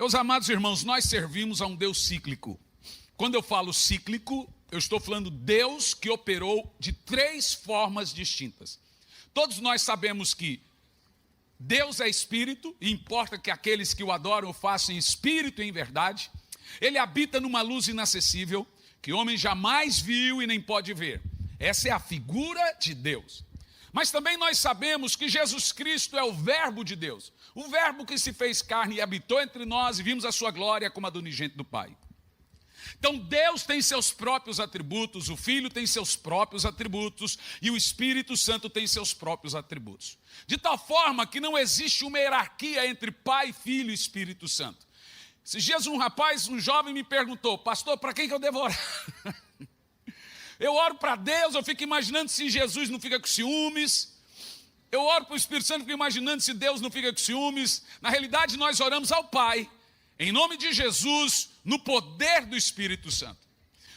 Meus amados irmãos, nós servimos a um Deus cíclico. Quando eu falo cíclico, eu estou falando Deus que operou de 3 formas distintas. Todos nós sabemos que Deus é espírito, e importa que aqueles que o adoram o façam em espírito e em verdade. Ele habita numa luz inacessível, que o homem jamais viu e nem pode ver. Essa é a figura de Deus. Mas também nós sabemos que Jesus Cristo é o verbo de Deus. O verbo que se fez carne e habitou entre nós, e vimos a sua glória como a do unigênito do Pai. Então Deus tem seus próprios atributos, o Filho tem seus próprios atributos e o Espírito Santo tem seus próprios atributos. De tal forma que não existe uma hierarquia entre Pai, Filho e Espírito Santo. Esses dias um jovem me perguntou: pastor, para quem que eu devo orar? Eu oro para Deus, eu fico imaginando se Jesus não fica com ciúmes. Eu oro para o Espírito Santo, fico imaginando se Deus não fica com ciúmes. Na realidade nós oramos ao Pai, em nome de Jesus, no poder do Espírito Santo.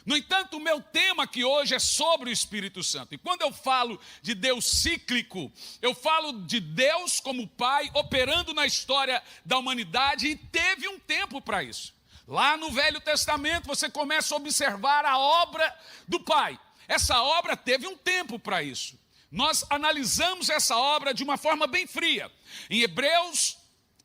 No entanto, o meu tema aqui hoje é sobre o Espírito Santo. E quando eu falo de Deus cíclico, eu falo de Deus como Pai operando na história da humanidade, e teve um tempo para isso. Lá no Velho Testamento você começa a observar a obra do Pai. Essa obra teve um tempo para isso. Nós analisamos essa obra de uma forma bem fria. Em Hebreus,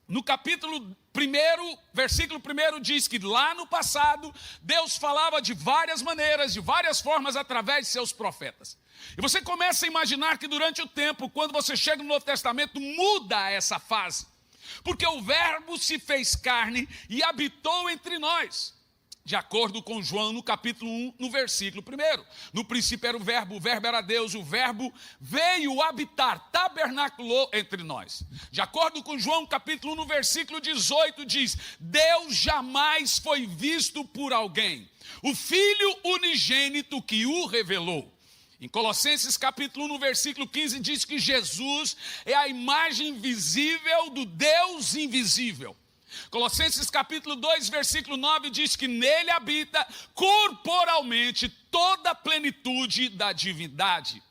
no capítulo 1, versículo 1, diz que lá no passado, Deus falava de várias maneiras, de várias formas, através de seus profetas. E você começa a imaginar que durante o tempo, quando você chega no Novo Testamento, muda essa fase. Porque o verbo se fez carne e habitou entre nós. De acordo com João, no capítulo 1, no versículo 1. No princípio era o verbo era Deus, o verbo veio habitar, tabernaculou entre nós. De acordo com João, capítulo 1, no versículo 18, diz: Deus jamais foi visto por alguém, o Filho unigênito que o revelou. Em Colossenses capítulo 1, no versículo 15, diz que Jesus é a imagem visível do Deus invisível. Colossenses capítulo 2, versículo 9, diz que nele habita corporalmente toda a plenitude da divindade.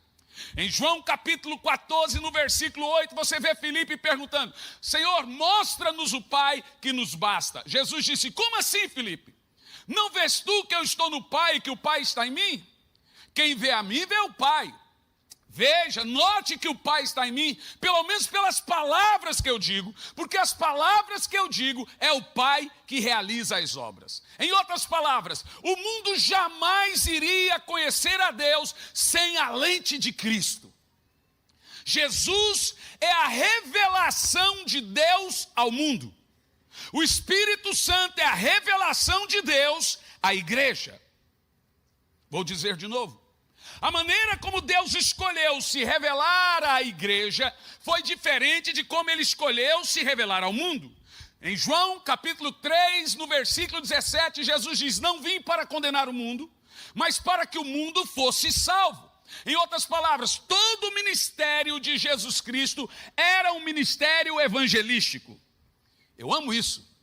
Em João capítulo 14, no versículo 8, você vê Filipe perguntando: Senhor, mostra-nos o Pai que nos basta. Jesus disse: como assim, Filipe? Não vês tu que eu estou no Pai e que o Pai está em mim? Quem vê a mim, vê o Pai. Veja, note que o Pai está em mim, pelo menos pelas palavras que eu digo, porque as palavras que eu digo é o Pai que realiza as obras. Em outras palavras, o mundo jamais iria conhecer a Deus sem a lente de Cristo. Jesus é a revelação de Deus ao mundo. O Espírito Santo é a revelação de Deus à igreja. Vou dizer de novo. A maneira como Deus escolheu se revelar à igreja foi diferente de como ele escolheu se revelar ao mundo. Em João capítulo 3, no versículo 17, Jesus diz: não vim para condenar o mundo, mas para que o mundo fosse salvo. Em outras palavras, todo o ministério de Jesus Cristo era um ministério evangelístico. Eu amo isso.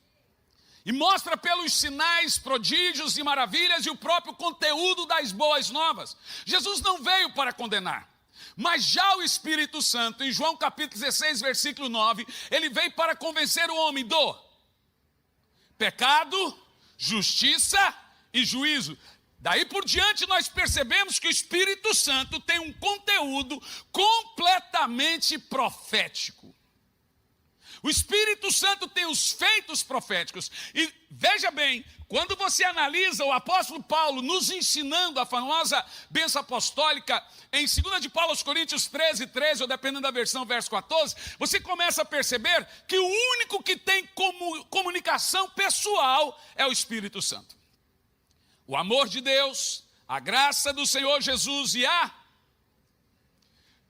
E mostra pelos sinais, prodígios e maravilhas e o próprio conteúdo das boas novas. Jesus não veio para condenar, mas já o Espírito Santo, em João capítulo 16, versículo 9, ele veio para convencer o homem do pecado, justiça e juízo. Daí por diante nós percebemos que o Espírito Santo tem um conteúdo completamente profético. O Espírito Santo tem os feitos proféticos. E veja bem, quando você analisa o apóstolo Paulo nos ensinando a famosa bênção apostólica em 2 de Paulo aos Coríntios 13, ou dependendo da versão, verso 14, você começa a perceber que o único que tem comunicação pessoal é o Espírito Santo. O amor de Deus, a graça do Senhor Jesus e a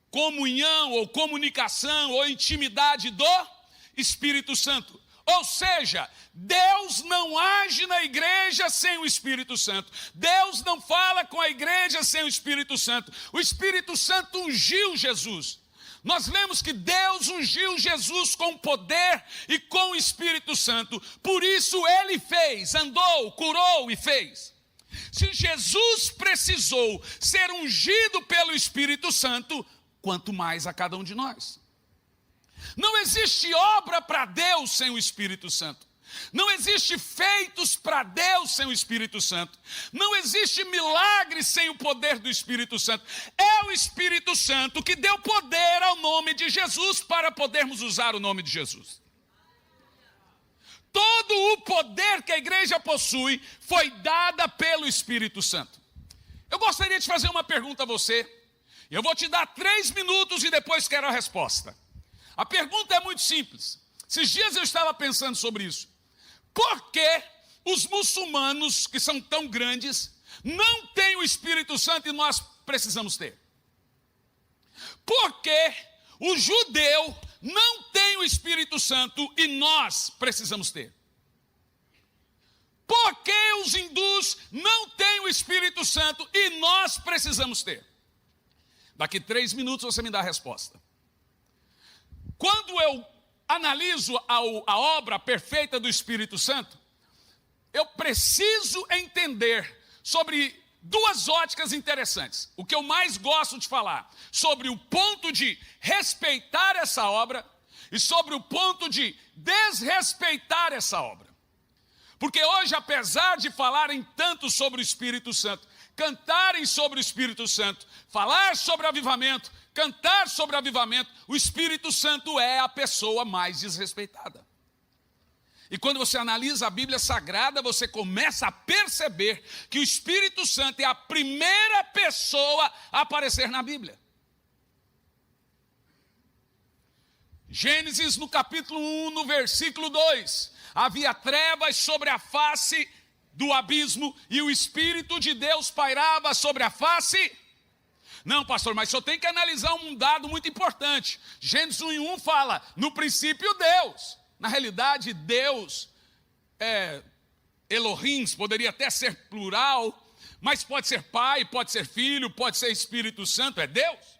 comunhão ou comunicação ou intimidade do Espírito Santo. Ou seja, Deus não age na igreja sem o Espírito Santo. Deus não fala com a igreja sem o Espírito Santo. O Espírito Santo ungiu Jesus. Nós lemos que Deus ungiu Jesus com poder e com o Espírito Santo. Por isso ele fez, andou, curou e fez. Se Jesus precisou ser ungido pelo Espírito Santo, quanto mais a cada um de nós. Não existe obra para Deus sem o Espírito Santo. Não existe feitos para Deus sem o Espírito Santo. Não existe milagre sem o poder do Espírito Santo. É o Espírito Santo que deu poder ao nome de Jesus para podermos usar o nome de Jesus. Todo o poder que a igreja possui foi dada pelo Espírito Santo. Eu gostaria de fazer uma pergunta a você. Eu vou te dar 3 minutos e depois quero a resposta. A pergunta é muito simples. Esses dias eu estava pensando sobre isso. Por que os muçulmanos, que são tão grandes, não têm o Espírito Santo e nós precisamos ter? Por que o judeu não tem o Espírito Santo e nós precisamos ter? Por que os hindus não têm o Espírito Santo e nós precisamos ter? Daqui 3 minutos você me dá a resposta. Quando eu analiso a obra perfeita do Espírito Santo, eu preciso entender sobre 2 óticas interessantes. O que eu mais gosto de falar, sobre o ponto de respeitar essa obra e sobre o ponto de desrespeitar essa obra. Porque hoje, apesar de falarem tanto sobre o Espírito Santo, cantarem sobre o Espírito Santo, falar sobre avivamento, cantar sobre avivamento, o Espírito Santo é a pessoa mais desrespeitada. E quando você analisa a Bíblia Sagrada, você começa a perceber que o Espírito Santo é a primeira pessoa a aparecer na Bíblia. Gênesis, no capítulo 1, no versículo 2, havia trevas sobre a face do abismo e o Espírito de Deus pairava sobre a face. Não, pastor, mas só tem que analisar um dado muito importante. Gênesis 1:1 fala, no princípio Deus. Na realidade, Deus, Elohim, poderia até ser plural, mas pode ser Pai, pode ser Filho, pode ser Espírito Santo, é Deus.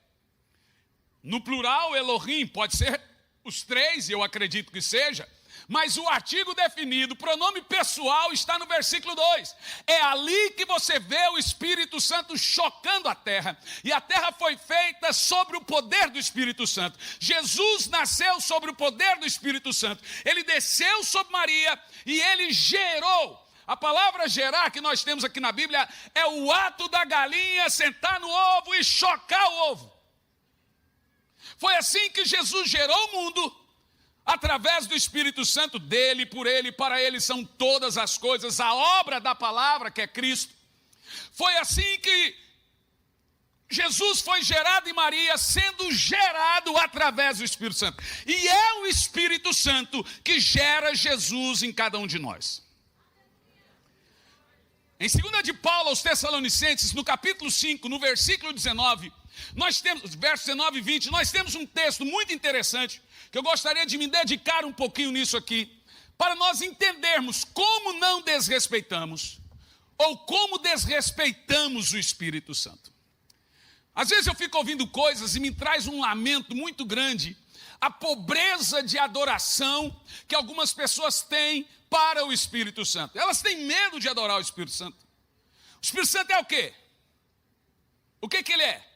No plural, Elohim, pode ser os 3, eu acredito que seja. Mas o artigo definido, pronome pessoal, está no versículo 2. É ali que você vê o Espírito Santo chocando a terra. E a terra foi feita sobre o poder do Espírito Santo. Jesus nasceu sobre o poder do Espírito Santo. Ele desceu sobre Maria e ele gerou. A palavra gerar que nós temos aqui na Bíblia é o ato da galinha sentar no ovo e chocar o ovo. Foi assim que Jesus gerou o mundo. Através do Espírito Santo, dele, por ele, para ele são todas as coisas, a obra da palavra que é Cristo. Foi assim que Jesus foi gerado em Maria, sendo gerado através do Espírito Santo. E é o Espírito Santo que gera Jesus em cada um de nós. Em 2 de Paulo aos Tessalonicenses, no capítulo 5, no versículo 19, nós temos, versos 19 e 20, nós temos um texto muito interessante, que eu gostaria de me dedicar um pouquinho nisso aqui, para nós entendermos como não desrespeitamos, ou como desrespeitamos o Espírito Santo. Às vezes eu fico ouvindo coisas e me traz um lamento muito grande, a pobreza de adoração que algumas pessoas têm para o Espírito Santo. Elas têm medo de adorar o Espírito Santo. O Espírito Santo é o quê? O que ele é?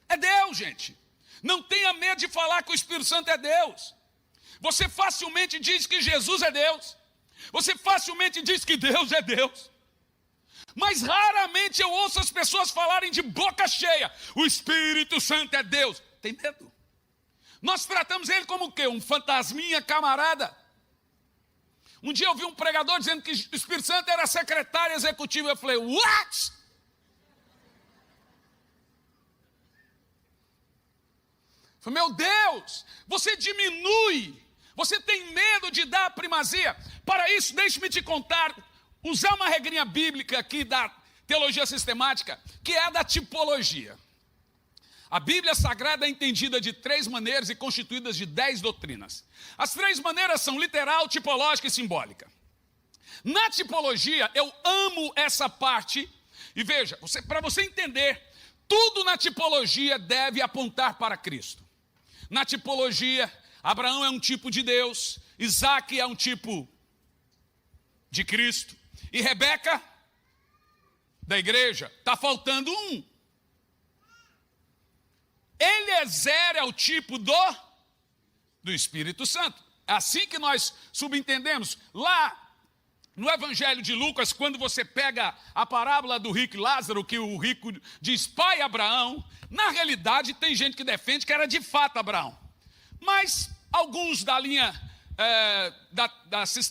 É Deus, gente. Não tenha medo de falar que o Espírito Santo é Deus. Você facilmente diz que Jesus é Deus. Você facilmente diz que Deus é Deus. Mas raramente eu ouço as pessoas falarem de boca cheia, o Espírito Santo é Deus. Tem medo. Nós tratamos ele como o quê? Um fantasminha camarada. Um dia eu vi um pregador dizendo que o Espírito Santo era secretário executivo. Eu falei, what? Eu falei, meu Deus, você diminui, você tem medo de dar primazia. Para isso, deixe-me te contar, usar uma regrinha bíblica aqui da teologia sistemática, que é a da tipologia. A Bíblia Sagrada é entendida de 3 maneiras e constituídas de 10 doutrinas. As 3 maneiras são literal, tipológica e simbólica. Na tipologia, eu amo essa parte. E veja, para você entender, tudo na tipologia deve apontar para Cristo. Na tipologia, Abraão é um tipo de Deus, Isaac é um tipo de Cristo, e Rebeca, da igreja, está faltando um. Eliezer é o tipo do Espírito Santo. É assim que nós subentendemos. Lá No Evangelho de Lucas, quando você pega a parábola do rico e Lázaro, que o rico diz pai Abraão, na realidade tem gente que defende que era de fato Abraão. Mas alguns da linha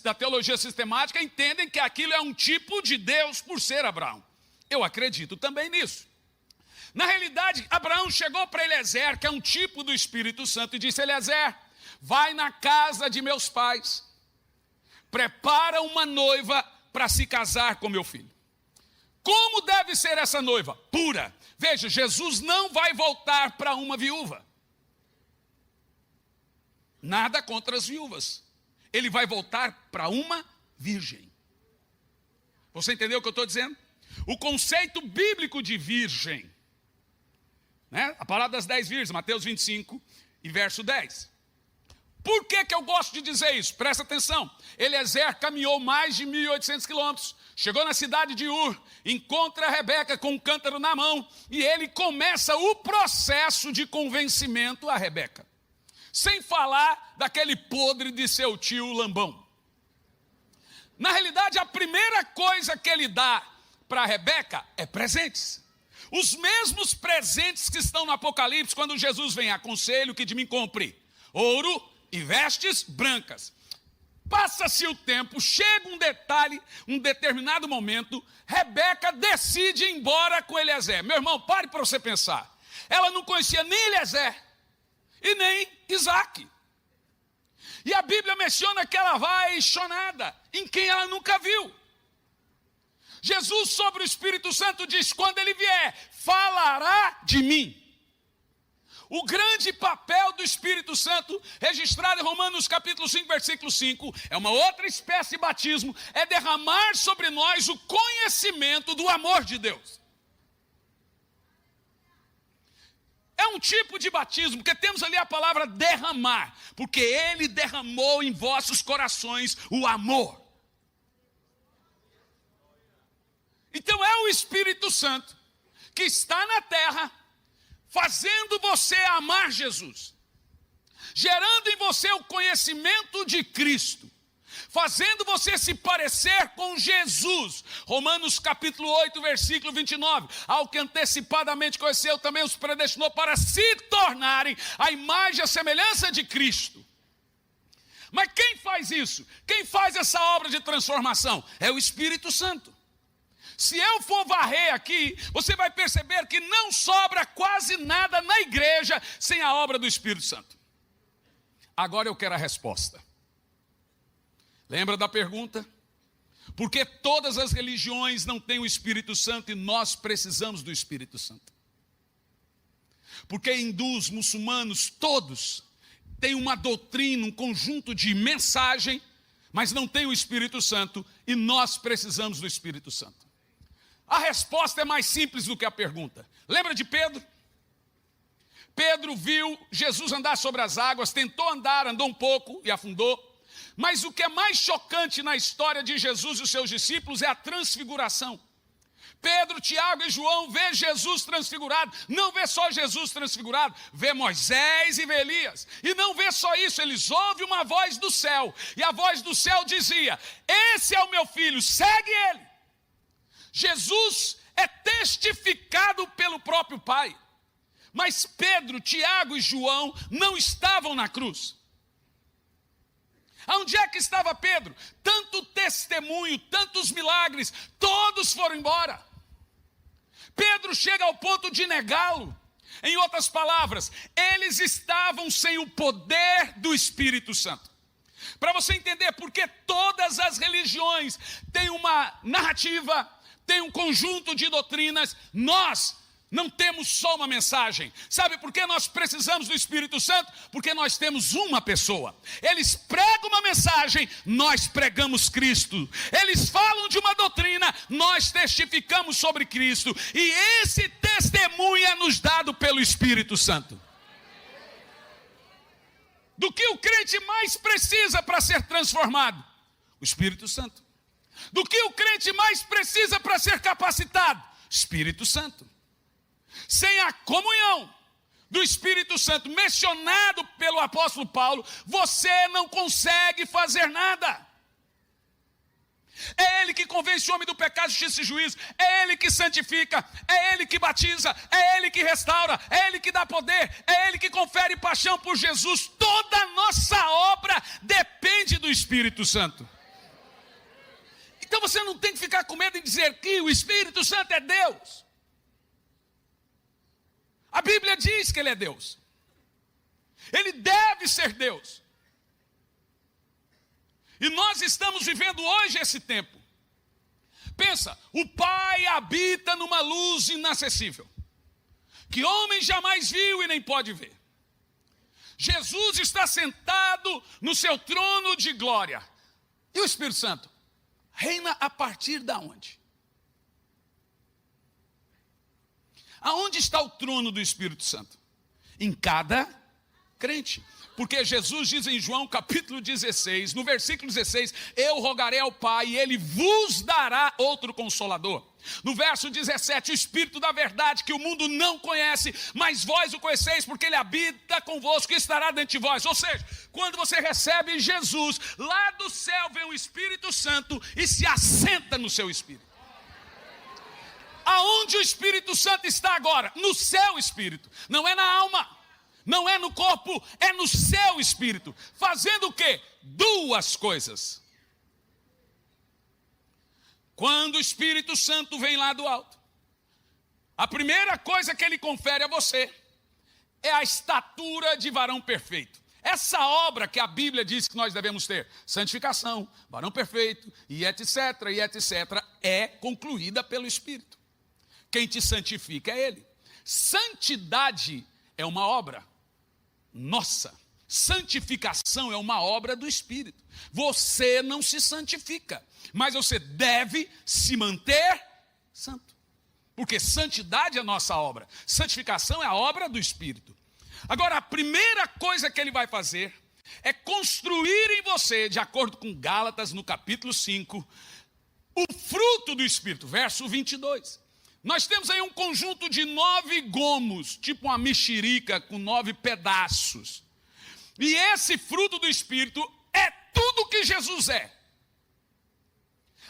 da teologia sistemática entendem que aquilo é um tipo de Deus por ser Abraão. Eu acredito também nisso. Na realidade, Abraão chegou para Eliezer, que é um tipo do Espírito Santo, e disse: Eliezer, vai na casa de meus pais, prepara uma noiva para se casar com meu filho. Como deve ser essa noiva? Pura. Veja, Jesus não vai voltar para uma viúva. Nada contra as viúvas. Ele vai voltar para uma virgem. Você entendeu o que eu estou dizendo? O conceito bíblico de virgem, né? A palavra das 10 virgens, Mateus 25 e verso 10. Por que eu gosto de dizer isso? Presta atenção. Eliezer caminhou mais de 1.800 quilômetros, chegou na cidade de Ur, encontra a Rebeca com um cântaro na mão, e ele começa o processo de convencimento a Rebeca. Sem falar daquele podre de seu tio Lambão. Na realidade, a primeira coisa que ele dá para Rebeca é presentes. Os mesmos presentes que estão no Apocalipse, quando Jesus vem: aconselho que de mim compre ouro e vestes brancas. Passa-se o tempo, chega um detalhe, um determinado momento, Rebeca decide ir embora com Eliezer. Meu irmão, pare para você pensar. Ela não conhecia nem Eliezer e nem Isaac. E a Bíblia menciona que ela vai chonada em quem ela nunca viu. Jesus, sobre o Espírito Santo, diz: quando ele vier, falará de mim. O grande papel do Espírito Santo, registrado em Romanos capítulo 5, versículo 5, é uma outra espécie de batismo, é derramar sobre nós o conhecimento do amor de Deus. É um tipo de batismo, porque temos ali a palavra derramar, porque ele derramou em vossos corações o amor. Então é o Espírito Santo que está na terra, fazendo você amar Jesus, gerando em você o conhecimento de Cristo, fazendo você se parecer com Jesus. Romanos capítulo 8, versículo 29. Ao que antecipadamente conheceu, também os predestinou para se tornarem a imagem e a semelhança de Cristo. Mas quem faz isso? Quem faz essa obra de transformação? É o Espírito Santo. Se eu for varrer aqui, você vai perceber que não sobra quase nada na igreja sem a obra do Espírito Santo. Agora eu quero a resposta. Lembra da pergunta? Por que todas as religiões não têm o Espírito Santo e nós precisamos do Espírito Santo? Porque hindus, muçulmanos, todos têm uma doutrina, um conjunto de mensagem, mas não têm o Espírito Santo e nós precisamos do Espírito Santo. A resposta é mais simples do que a pergunta. Lembra de Pedro? Pedro viu Jesus andar sobre as águas, tentou andar, andou um pouco e afundou. Mas o que é mais chocante na história de Jesus e os seus discípulos é a transfiguração. Pedro, Tiago e João vê Jesus transfigurado. Não vê só Jesus transfigurado, vê Moisés e vê Elias. E não vê só isso, eles ouvem uma voz do céu. E a voz do céu dizia: esse é o meu filho, segue ele. Jesus é testificado pelo próprio Pai. Mas Pedro, Tiago e João não estavam na cruz. Onde é que estava Pedro? Tanto testemunho, tantos milagres, todos foram embora. Pedro chega ao ponto de negá-lo. Em outras palavras, eles estavam sem o poder do Espírito Santo. Para você entender por que todas as religiões têm uma narrativa, tem um conjunto de doutrinas, nós não temos só uma mensagem. Sabe por que nós precisamos do Espírito Santo? Porque nós temos uma pessoa. Eles pregam uma mensagem, nós pregamos Cristo. Eles falam de uma doutrina, nós testificamos sobre Cristo. E esse testemunho é nos dado pelo Espírito Santo. Do que o crente mais precisa para ser transformado? O Espírito Santo. Do que o crente mais precisa para ser capacitado? Espírito Santo. Sem a comunhão do Espírito Santo mencionado pelo apóstolo Paulo, você não consegue fazer nada. É Ele que convence o homem do pecado, justiça e juízo. É Ele que santifica. É Ele que batiza. É Ele que restaura. É Ele que dá poder. É Ele que confere paixão por Jesus. Toda a nossa obra depende do Espírito Santo. Então você não tem que ficar com medo de dizer que o Espírito Santo é Deus. A Bíblia diz que Ele é Deus. Ele deve ser Deus. E nós estamos vivendo hoje esse tempo. Pensa, o Pai habita numa luz inacessível, que homem jamais viu e nem pode ver. Jesus está sentado no seu trono de glória. E o Espírito Santo reina a partir de onde? Aonde está o trono do Espírito Santo? Em cada crente. Porque Jesus diz em João capítulo 16, no versículo 16, eu rogarei ao Pai e Ele vos dará outro Consolador. No verso 17, o Espírito da verdade que o mundo não conhece, mas vós o conheceis porque Ele habita convosco e estará dentro de vós. Ou seja, quando você recebe Jesus, lá do céu vem o Espírito Santo e se assenta no seu espírito. Aonde o Espírito Santo está agora? No seu espírito, não é na alma. Não é no corpo, é no seu espírito. Fazendo o quê? Duas coisas. Quando o Espírito Santo vem lá do alto, a primeira coisa que ele confere a você é a estatura de varão perfeito. Essa obra que a Bíblia diz que nós devemos ter, santificação, varão perfeito, e etc, é concluída pelo Espírito. Quem te santifica é Ele. Santidade é uma obra nossa. Santificação é uma obra do Espírito. Você não se santifica, mas você deve se manter santo. Porque santidade é a nossa obra. Santificação é a obra do Espírito. Agora, a primeira coisa que ele vai fazer é construir em você, de acordo com Gálatas, no capítulo 5, o fruto do Espírito, verso 22. Nós temos aí um conjunto de 9 gomos, tipo uma mexerica com 9 pedaços. E esse fruto do Espírito é tudo que Jesus é.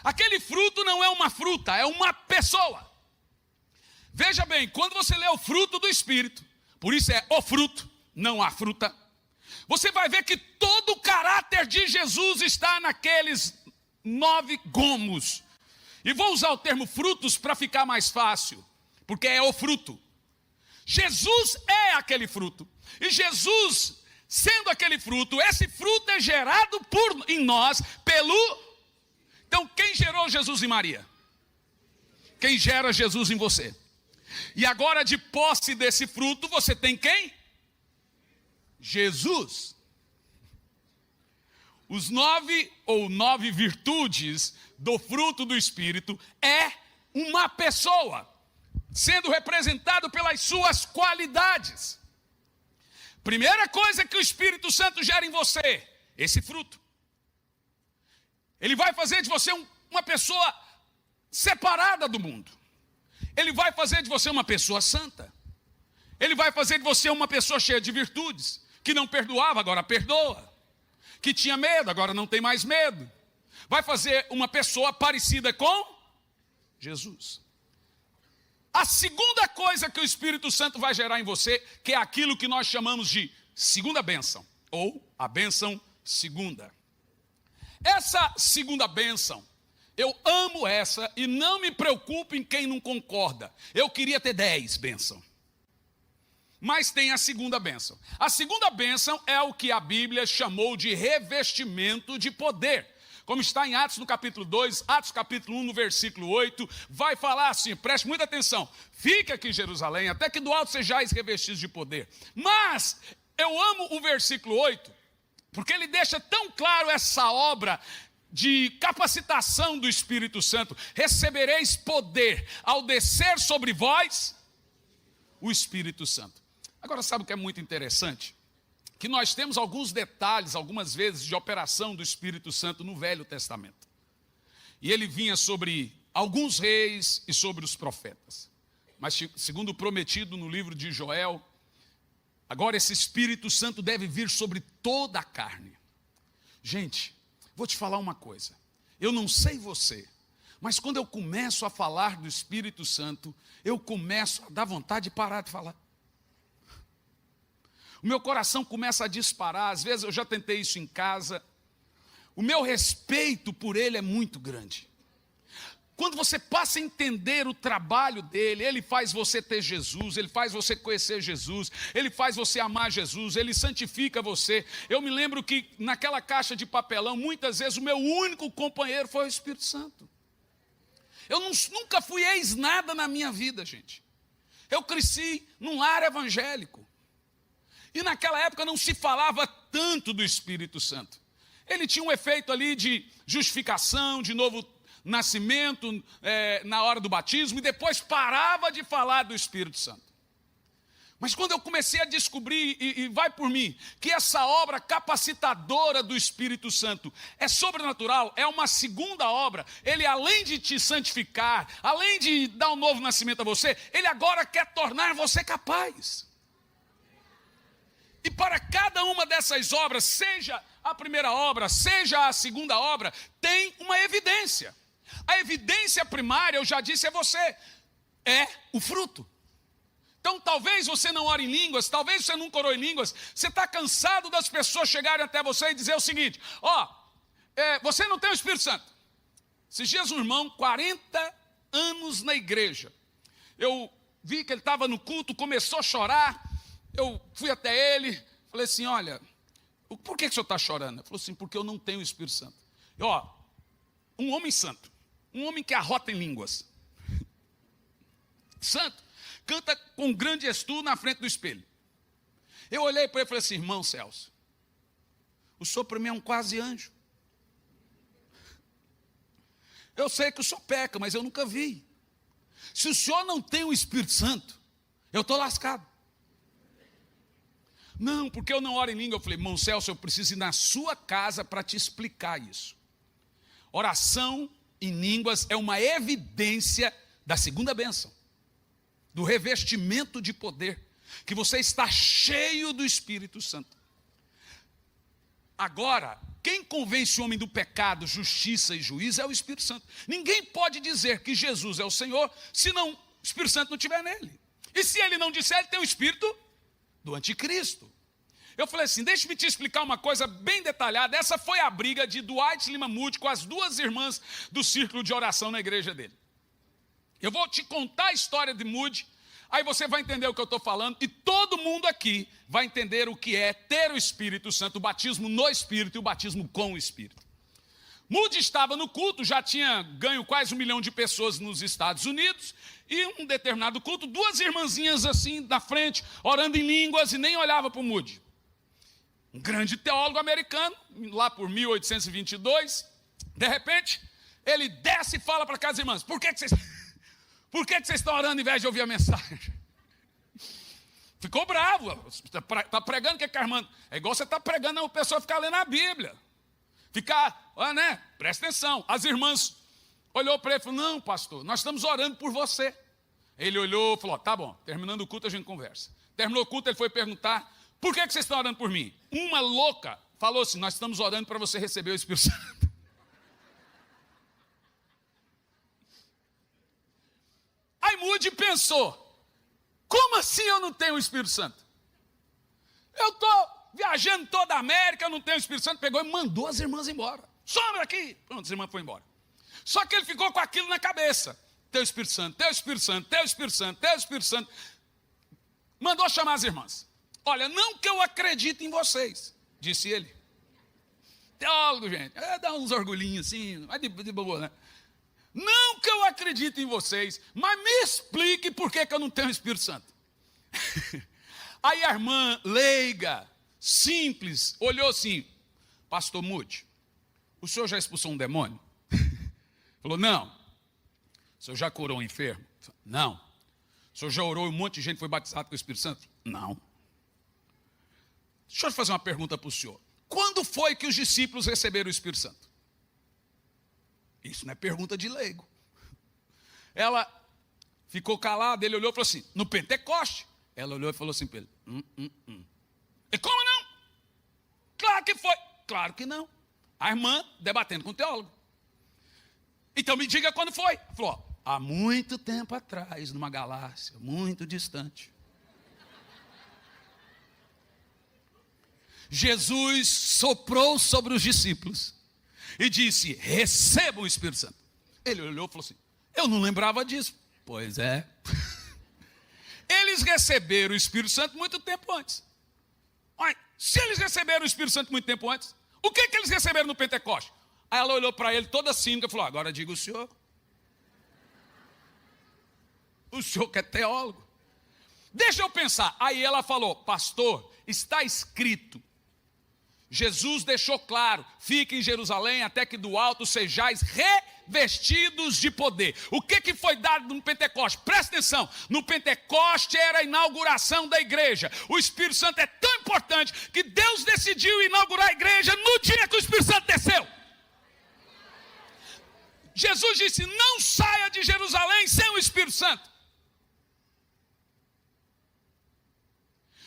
Aquele fruto não é uma fruta, é uma pessoa. Veja bem, quando você lê o fruto do Espírito, por isso é o fruto, não a fruta, você vai ver que todo o caráter de Jesus está naqueles 9 gomos. E vou usar o termo frutos para ficar mais fácil, porque é o fruto. Jesus é aquele fruto. E Jesus, sendo aquele fruto, esse fruto é gerado em nós pelo... Então, quem gerou Jesus em Maria? Quem gera Jesus em você? E agora, de posse desse fruto, você tem quem? Jesus. Os 9 ou 9 virtudes do fruto do Espírito é uma pessoa, sendo representado pelas suas qualidades. Primeira coisa que o Espírito Santo gera em você, esse fruto. Ele vai fazer de você uma pessoa separada do mundo. Ele vai fazer de você uma pessoa santa. Ele vai fazer de você uma pessoa cheia de virtudes, que não perdoava, agora perdoa. Que tinha medo, agora não tem mais medo. Vai fazer uma pessoa parecida com Jesus. A segunda coisa que o Espírito Santo vai gerar em você, que é aquilo que nós chamamos de segunda bênção, ou a bênção segunda. Essa segunda bênção, eu amo essa e não me preocupo em quem não concorda. Eu queria ter 10 bênçãos. Mas tem a segunda bênção. A segunda bênção é o que a Bíblia chamou de revestimento de poder. Como está em Atos no capítulo 2, Atos capítulo 1 no versículo 8, vai falar assim, preste muita atenção. Fica aqui em Jerusalém, até que do alto sejais revestidos de poder. Mas eu amo o versículo 8, porque ele deixa tão claro essa obra de capacitação do Espírito Santo. Recebereis poder ao descer sobre vós o Espírito Santo. Agora, sabe o que é muito interessante? Que nós temos alguns detalhes, algumas vezes, de operação do Espírito Santo no Velho Testamento. E ele vinha sobre alguns reis e sobre os profetas. Mas, segundo o prometido no livro de Joel, agora esse Espírito Santo deve vir sobre toda a carne. Gente, vou te falar uma coisa. Eu não sei você, mas quando eu começo a falar do Espírito Santo, eu começo a dar vontade de parar de falar. O meu coração começa a disparar, às vezes eu já tentei isso em casa. O meu respeito por ele é muito grande. Quando você passa a entender o trabalho dele, ele faz você ter Jesus, ele faz você conhecer Jesus, ele faz você amar Jesus, ele santifica você. Eu me lembro que naquela caixa de papelão, muitas vezes o meu único companheiro foi o Espírito Santo. Eu nunca fui ex-nada na minha vida, gente. Eu cresci num lar evangélico. E naquela época não se falava tanto do Espírito Santo. Ele tinha um efeito ali de justificação, de novo nascimento na hora do batismo, e depois parava de falar do Espírito Santo. Mas quando eu comecei a descobrir, e vai por mim, que essa obra capacitadora do Espírito Santo é sobrenatural, é uma segunda obra, ele além de te santificar, além de dar um novo nascimento a você, ele agora quer tornar você capaz. E para cada uma dessas obras, seja a primeira obra, seja a segunda obra, tem uma evidência. A evidência primária, eu já disse, é você, é o fruto. Então talvez você não ore em línguas, talvez você nunca orou em línguas, você está cansado das pessoas chegarem até você e dizer o seguinte, você não tem o Espírito Santo. Esses dias um irmão, 40 anos na igreja, eu vi que ele estava no culto, começou a chorar, eu fui até ele, falei assim, olha, por que o senhor está chorando? Ele falou assim, porque eu não tenho o Espírito Santo. Um homem santo, um homem que arrota em línguas, santo, canta com grande estudo na frente do espelho. Eu olhei para ele e falei assim, irmão Celso, o senhor para mim é um quase anjo. Eu sei que o senhor peca, mas eu nunca vi. Se o senhor não tem o Espírito Santo, eu estou lascado. Não, porque eu não oro em língua. Eu falei, irmão Celso, eu preciso ir na sua casa para te explicar isso. Oração em línguas é uma evidência da segunda bênção, do revestimento de poder, que você está cheio do Espírito Santo. Agora, quem convence o homem do pecado, justiça e juízo é o Espírito Santo. Ninguém pode dizer que Jesus é o Senhor, se não, o Espírito Santo não estiver nele. E se ele não disser, ele tem o Espírito do anticristo. Eu falei assim, deixa-me te explicar uma coisa bem detalhada. Essa foi a briga de Dwight Lima Moody com as duas irmãs do círculo de oração na igreja dele. Eu vou te contar a história de Moody, aí você vai entender o que eu estou falando, e todo mundo aqui vai entender o que é ter o Espírito Santo, o batismo no Espírito e o batismo com o Espírito. Moody estava no culto, já tinha ganho quase 1 milhão de pessoas nos Estados Unidos, e um determinado culto, duas irmãzinhas assim na frente, orando em línguas, e nem olhava para o Moody. Um grande teólogo americano, lá por 1822, de repente, ele desce e fala para aquelas irmãs, por que vocês estão orando em vez de ouvir a mensagem? Ficou bravo, está pregando, o que é que a irmã... É igual você está pregando, a pessoa ficar lendo a Bíblia. Presta atenção. As irmãs olhou para ele e falou, não, pastor, nós estamos orando por você. Ele olhou e falou, tá bom, terminando o culto a gente conversa. Terminou o culto, ele foi perguntar, por que vocês estão orando por mim? Uma louca falou assim, nós estamos orando para você receber o Espírito Santo. Aí Moody pensou, como assim eu não tenho o Espírito Santo? Eu estou viajando toda a América, eu não tenho o Espírito Santo. Pegou e mandou as irmãs embora. Some daqui. Pronto, as irmãs foram embora. Só que ele ficou com aquilo na cabeça. Teu Espírito Santo, teu Espírito Santo, teu Espírito Santo, teu Espírito Santo. Mandou chamar as irmãs. Olha, não que eu acredite em vocês, disse ele. Teólogo, gente, dá uns orgulhinhos assim, mas de boa, né? Não que eu acredite em vocês, mas me explique por que eu não tenho o Espírito Santo. Aí a irmã leiga, simples, olhou assim, pastor Moody, o senhor já expulsou um demônio? Falou, não. O senhor já curou um enfermo? Não. O senhor já orou e um monte de gente foi batizado com o Espírito Santo? Não. Deixa eu fazer uma pergunta para o senhor. Quando foi que os discípulos receberam o Espírito Santo? Isso não é pergunta de leigo. Ela ficou calada, ele olhou e falou assim, no Pentecoste. Ela olhou e falou assim para ele, E como não? Claro que foi. Claro que não. A irmã debatendo com o teólogo. Então me diga quando foi. Ele falou, há muito tempo atrás, numa galáxia muito distante. Jesus soprou sobre os discípulos e disse, recebam o Espírito Santo. Ele olhou e falou assim, eu não lembrava disso. Pois é. Eles receberam o Espírito Santo muito tempo antes. Olha, se eles receberam o Espírito Santo muito tempo antes, o que eles receberam no Pentecoste? Aí ela olhou para ele toda cínica e falou, agora diga o senhor. O senhor que é teólogo. Deixa eu pensar. Aí ela falou, pastor, está escrito. Jesus deixou claro, fique em Jerusalém até que do alto sejais revestidos de poder. O que foi dado no Pentecoste? Presta atenção, no Pentecoste era a inauguração da igreja. O Espírito Santo é tão importante que Deus decidiu inaugurar a igreja no dia que o Espírito Santo desceu. Jesus disse, não saia de Jerusalém sem o Espírito Santo.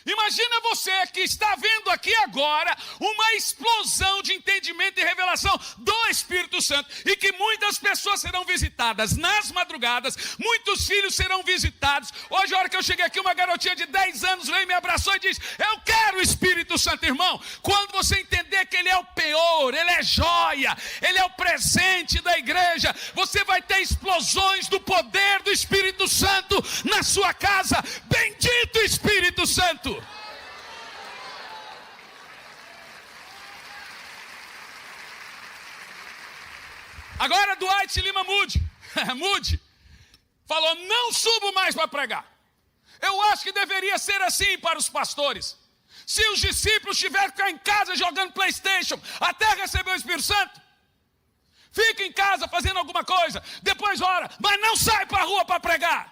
Imagina você que está vendo aqui agora uma explosão de entendimento e revelação do Espírito Santo e que muitas pessoas serão visitadas nas madrugadas, muitos filhos serão visitados. Hoje, a hora que eu cheguei aqui, uma garotinha de 10 anos veio, me abraçou e disse, eu quero o Espírito Santo, irmão. Quando você entender que Ele é o penhor, Ele é joia, Ele é o presente da igreja, você vai ter explosões do poder do Espírito Santo na sua casa. Bendito Espírito Santo! Agora Dwight Lima Moody falou, não subo mais para pregar. Eu acho que deveria ser assim para os pastores. Se os discípulos tiverem que ficar em casa jogando PlayStation até receber o Espírito Santo, fica em casa fazendo alguma coisa, depois ora, mas não sai para a rua para pregar.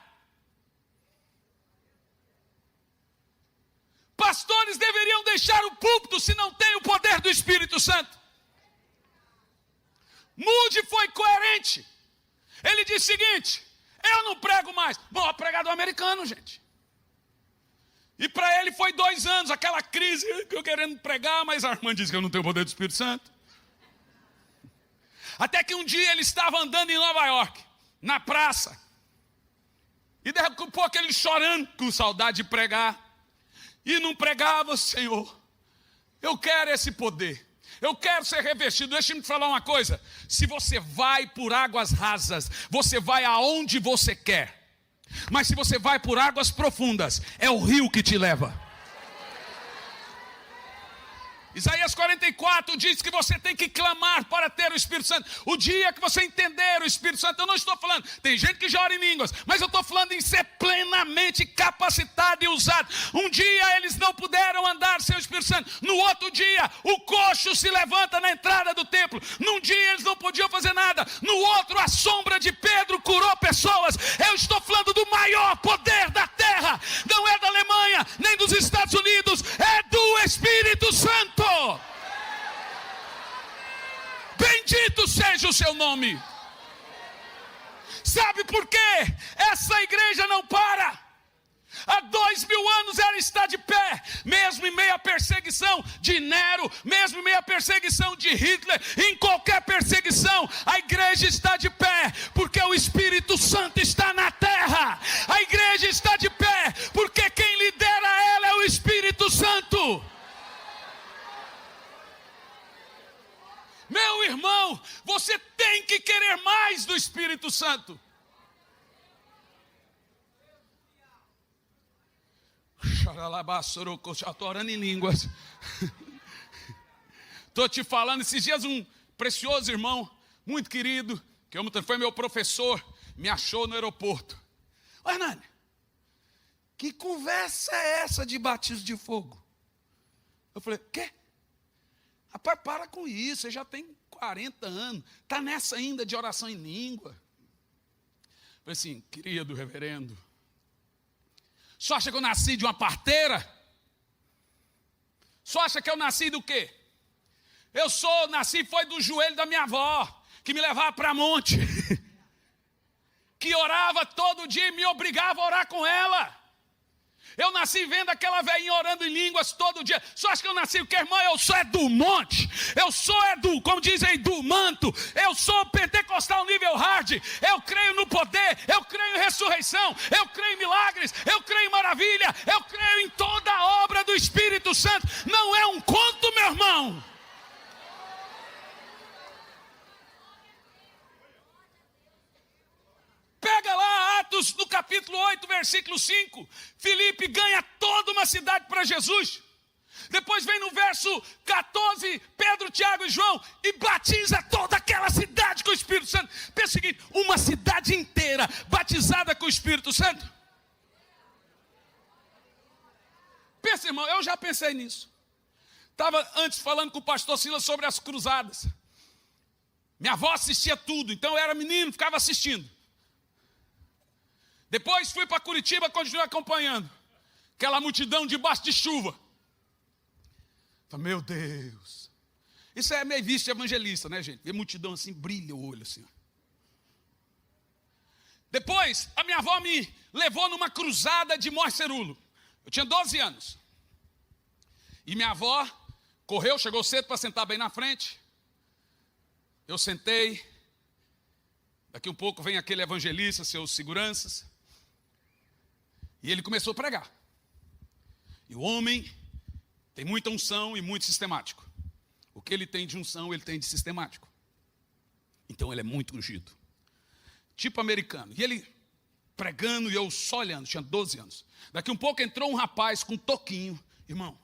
Pastores deveriam deixar o púlpito se não tem o poder do Espírito Santo. Moody foi coerente. Ele disse o seguinte, eu não prego mais. Bom, pregador americano, gente. E para ele foi 2 anos, aquela crise, eu querendo pregar, mas a irmã disse que eu não tenho o poder do Espírito Santo. Até que um dia ele estava andando em Nova York, na praça. E daqui a pouco ele chorando, com saudade de pregar. E não pregava, Senhor, eu quero esse poder. Eu quero ser revestido. Deixa-me te falar uma coisa. Se você vai por águas rasas, você vai aonde você quer. Mas se você vai por águas profundas, é o rio que te leva. Isaías 44 diz que você tem que clamar para ter o Espírito Santo. O dia que você entender o Espírito Santo, eu não estou falando, tem gente que já ora em línguas, mas eu estou falando em ser plenamente capacitado e usado. Um dia eles não puderam andar sem o Espírito Santo, no outro dia o coxo se levanta na entrada do templo, num dia eles não podiam fazer nada, no outro a sombra de Pedro curou pessoas. Eu estou falando do maior poder da terra, não é da Alemanha, nem dos Estados Unidos, é do Espírito Santo. Bendito seja o seu nome. Sabe por quê? Essa igreja não para. Há 2000 anos ela está de pé, mesmo em meio à perseguição de Nero, mesmo em meio à perseguição de Hitler, em qualquer perseguição, a igreja está de pé, porque o Espírito Santo está na terra. A igreja está de pé, porque quem lidera ela é o Espírito Santo. Meu irmão, você tem que querer mais do Espírito Santo. Estou orando em línguas. Estou te falando, esses dias um precioso irmão, muito querido, que foi meu professor, me achou no aeroporto. Ô Hernani, que conversa é essa de batismo de fogo? Eu falei, quê? Rapaz, para com isso, você já tem 40 anos, está nessa ainda de oração em língua. Eu falei assim, querido reverendo, só acha que eu nasci de uma parteira? Só acha que eu nasci do quê? Nasci foi do joelho da minha avó, que me levava para monte, que orava todo dia e me obrigava a orar com ela. Eu nasci vendo aquela velhinha orando em línguas todo dia. Só acho que eu nasci, porque, irmão, eu sou do monte. Eu sou como dizem, do manto. Eu sou pentecostal nível hard. Eu creio no poder, eu creio em ressurreição, eu creio em milagres, eu creio em maravilha, eu creio em toda a obra do Espírito Santo. Não é um conto, meu irmão. Pega lá Atos no capítulo 8, versículo 5. Filipe ganha toda uma cidade para Jesus. Depois vem no verso 14, Pedro, Tiago e João, e batiza toda aquela cidade com o Espírito Santo. Pensa o seguinte, uma cidade inteira batizada com o Espírito Santo. Pensa, irmão, eu já pensei nisso. Estava antes falando com o pastor Silas sobre as cruzadas. Minha avó assistia tudo, então eu era menino, ficava assistindo. Depois fui para Curitiba, continuei acompanhando. Aquela multidão debaixo de chuva. Falei, meu Deus. Isso é meio visto de evangelista, né, gente? Ver multidão assim, brilha o olho assim. Depois, a minha avó me levou numa cruzada de Morcerulo. Eu tinha 12 anos. E minha avó correu, chegou cedo para sentar bem na frente. Eu sentei. Daqui um pouco vem aquele evangelista, seus seguranças. E ele começou a pregar. E o homem tem muita unção e muito sistemático. O que ele tem de unção, ele tem de sistemático. Então ele é muito ungido. Tipo americano. E ele pregando e eu só olhando, tinha 12 anos. Daqui um pouco entrou um rapaz com um toquinho. Irmão,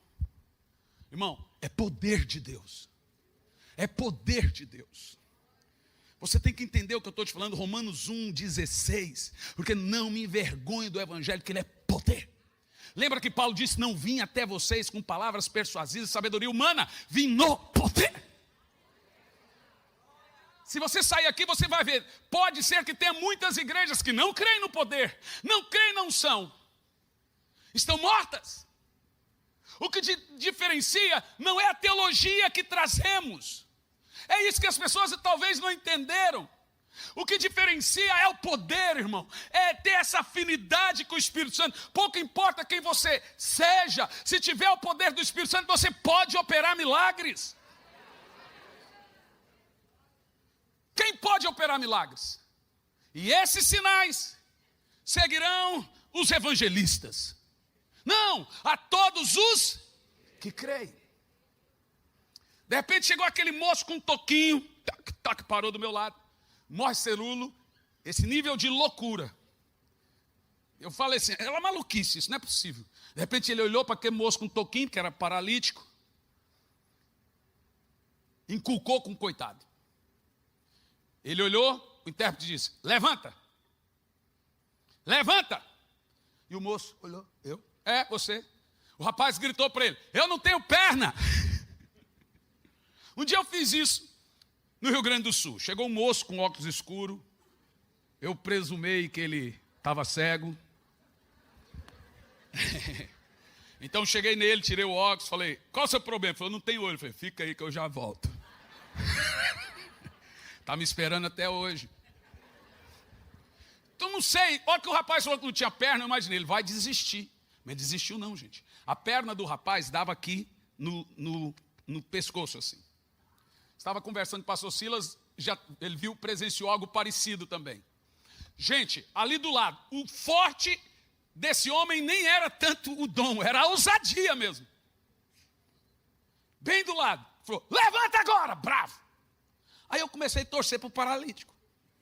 é poder de Deus. É poder de Deus. Você tem que entender o que eu estou te falando, Romanos 1,16. Porque não me envergonho do evangelho, que ele é poder. Lembra que Paulo disse, não vim até vocês com palavras persuasivas, sabedoria humana, vim no poder. Se você sair aqui, você vai ver, pode ser que tenha muitas igrejas que não creem no poder, não creem na unção, estão mortas. O que diferencia não é a teologia que trazemos. É isso que as pessoas talvez não entenderam. O que diferencia é o poder, irmão. É ter essa afinidade com o Espírito Santo. Pouco importa quem você seja. Se tiver o poder do Espírito Santo, você pode operar milagres. Quem pode operar milagres? E esses sinais seguirão os evangelistas. Não, a todos os que creem. De repente chegou aquele moço com um toquinho, parou do meu lado. Morcerulo, esse nível de loucura. Eu falei assim, é uma maluquice, isso não é possível. De repente ele olhou para aquele moço com um toquinho, que era paralítico. Inculcou com o coitado. Ele olhou, o intérprete disse, levanta. Levanta. E o moço olhou, eu? É, você. O rapaz gritou para ele, eu não tenho perna. Um dia eu fiz isso no Rio Grande do Sul. Chegou um moço com óculos escuros. Eu presumei que ele estava cego. Então cheguei nele, tirei o óculos, falei, qual é o seu problema? Ele falou, não tenho olho. Eu falei, fica aí que eu já volto. Está me esperando até hoje. Então não sei, olha que o rapaz falou que não tinha perna, eu imaginei, ele vai desistir. Mas desistiu não, gente. A perna do rapaz dava aqui no pescoço assim. Estava conversando com o pastor Silas, ele presenciou algo parecido também. Gente, ali do lado, o forte desse homem nem era tanto o dom, era a ousadia mesmo. Bem do lado, falou, levanta agora, bravo. Aí eu comecei a torcer para o paralítico,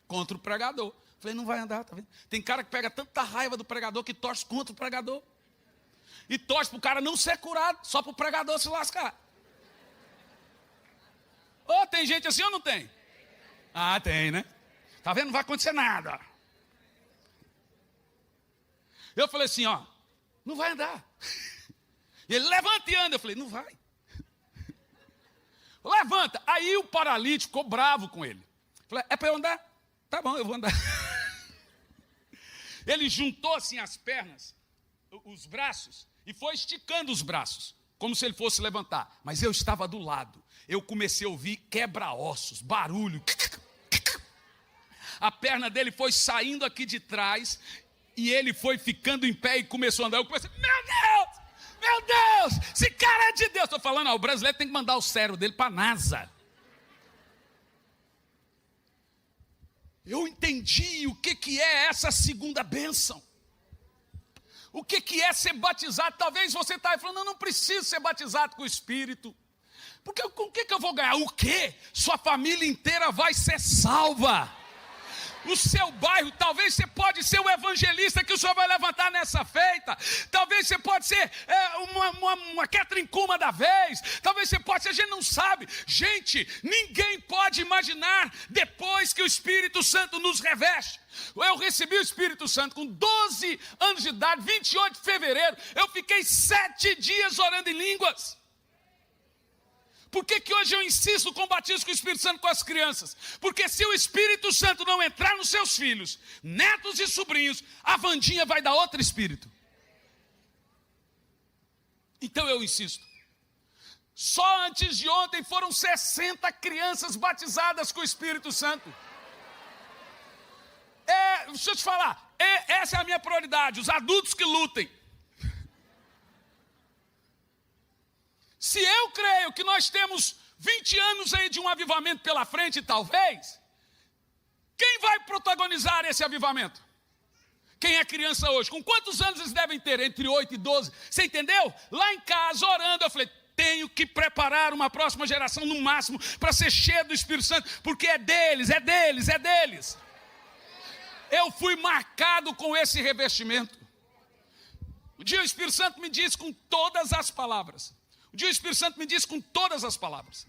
contra o pregador. Falei, não vai andar, tá vendo? Tem cara que pega tanta raiva do pregador que torce contra o pregador. E torce para o cara não ser curado, só para o pregador se lascar. Ou tem gente assim ou não tem? Ah, tem, né? Tá vendo? Não vai acontecer nada. Eu falei assim, ó, não vai andar. E ele levanta e anda. Eu falei, não vai. Levanta. Aí o paralítico ficou bravo com ele. Eu falei, é para eu andar? Tá bom, eu vou andar. Ele juntou assim as pernas, os braços, e foi esticando os braços, como se ele fosse levantar. Mas eu estava do lado. Eu comecei a ouvir quebra-ossos, barulho. A perna dele foi saindo aqui de trás. E ele foi ficando em pé e começou a andar. Eu comecei, meu Deus, esse cara é de Deus. Estou falando, o brasileiro tem que mandar o cérebro dele para a NASA. Eu entendi o que é essa segunda bênção. O que é ser batizado? Talvez você está aí falando, não preciso ser batizado com o Espírito. Porque com o que eu vou ganhar? O quê? Sua família inteira vai ser salva. O seu bairro, talvez você pode ser o evangelista que o Senhor vai levantar nessa feita. Talvez você pode ser uma Catherine Kuma da vez. Talvez você pode ser, a gente não sabe. Gente, ninguém pode imaginar depois que o Espírito Santo nos reveste. Eu recebi o Espírito Santo com 12 anos de idade, 28 de fevereiro. Eu fiquei 7 dias orando em línguas. Por que hoje eu insisto com o batismo com o Espírito Santo com as crianças? Porque se o Espírito Santo não entrar nos seus filhos, netos e sobrinhos, a Vandinha vai dar outro espírito. Então eu insisto. Só antes de ontem foram 60 crianças batizadas com o Espírito Santo. Deixa eu te falar, essa é a minha prioridade, os adultos que lutem. Se eu creio que nós temos 20 anos aí de um avivamento pela frente, talvez, quem vai protagonizar esse avivamento? Quem é criança hoje? Com quantos anos eles devem ter? Entre 8 e 12. Você entendeu? Lá em casa, orando, eu falei, tenho que preparar uma próxima geração, no máximo, para ser cheio do Espírito Santo, porque é deles. Eu fui marcado com esse revestimento. Um dia o Espírito Santo me disse com todas as palavras. Um dia o Espírito Santo me disse com todas as palavras.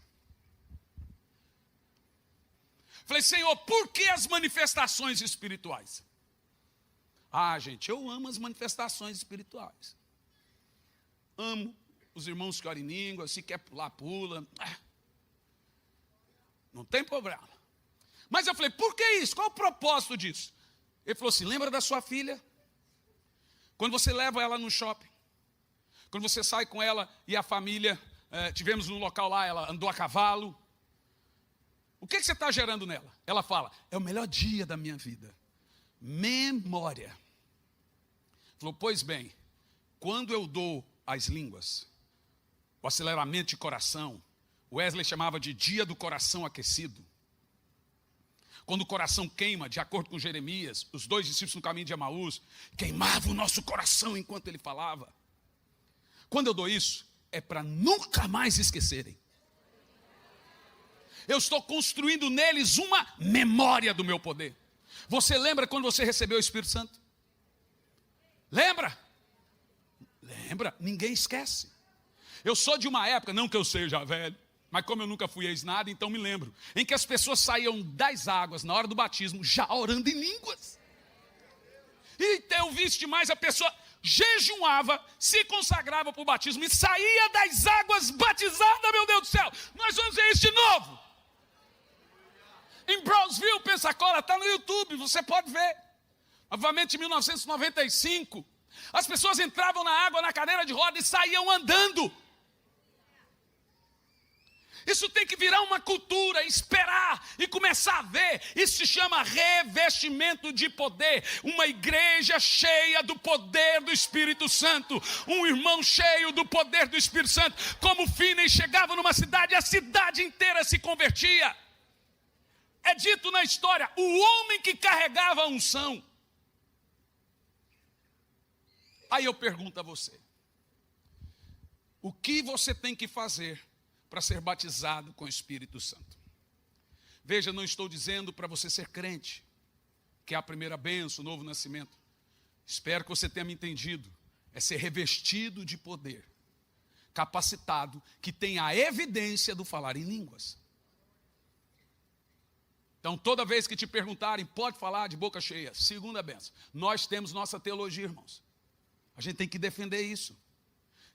Falei, Senhor, por que as manifestações espirituais? Gente, eu amo as manifestações espirituais. Amo os irmãos que oram em língua, se quer pular, pula. Não tem problema. Mas eu falei, por que isso? Qual o propósito disso? Ele falou assim, lembra da sua filha? Quando você leva ela no shopping. Quando você sai com ela e a família, tivemos no local lá, ela andou a cavalo. O que você está gerando nela? Ela fala, é o melhor dia da minha vida. Memória. Falou, pois bem, quando eu dou as línguas, o aceleramento de coração, Wesley chamava de dia do coração aquecido. Quando o coração queima, de acordo com Jeremias, os 2 discípulos no caminho de Emaús, queimava o nosso coração enquanto ele falava. Quando eu dou isso, é para nunca mais esquecerem. Eu estou construindo neles uma memória do meu poder. Você lembra quando você recebeu o Espírito Santo? Lembra? Lembra? Ninguém esquece. Eu sou de uma época, não que eu seja velho, mas como eu nunca fui ex-nada, então me lembro, em que as pessoas saíam das águas na hora do batismo, já orando em línguas. E eu vi demais, a pessoa jejuava, se consagrava para o batismo e saía das águas batizada, meu Deus do céu. Nós vamos ver isso de novo. Em Brownsville, Pensacola, está no YouTube, você pode ver. Novamente em 1995, as pessoas entravam na água na cadeira de roda e saíam andando. Isso tem que virar uma cultura, esperar e começar a ver. Isso se chama revestimento de poder. Uma igreja cheia do poder do Espírito Santo. Um irmão cheio do poder do Espírito Santo. Como Finney chegava numa cidade, a cidade inteira se convertia. É dito na história, o homem que carregava a unção. Aí eu pergunto a você. O que você tem que fazer para ser batizado com o Espírito Santo? Veja, não estou dizendo para você ser crente, que é a primeira bênção, o novo nascimento. Espero que você tenha me entendido. É ser revestido de poder, capacitado, que tenha a evidência do falar em línguas. Então, toda vez que te perguntarem, pode falar de boca cheia. Segunda bênção. Nós temos nossa teologia, irmãos. A gente tem que defender isso.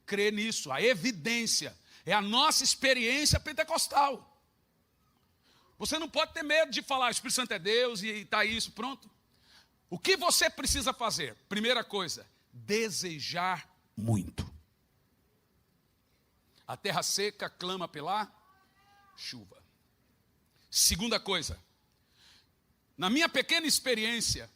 Crer nisso, a evidência. É a nossa experiência pentecostal. Você não pode ter medo de falar, o Espírito Santo é Deus e está isso, pronto. O que você precisa fazer? Primeira coisa, desejar muito. A terra seca clama pela chuva. Segunda coisa, na minha pequena experiência,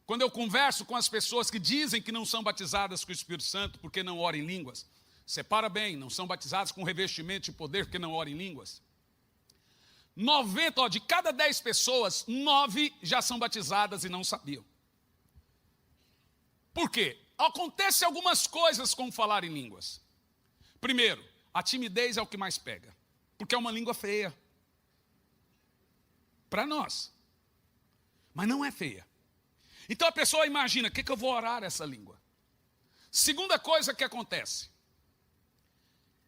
Quando eu converso com as pessoas que dizem que não são batizadas com o Espírito Santo porque não oram em línguas, separa bem, não são batizadas com revestimento de poder porque não oram em línguas. 90, de cada 10 pessoas, 9 já são batizadas e não sabiam. Por quê? Acontece algumas coisas com falar em línguas. Primeiro, a timidez é o que mais pega, porque é uma língua feia. Para nós. Mas não é feia. Então a pessoa imagina, o que eu vou orar essa língua? Segunda coisa que acontece,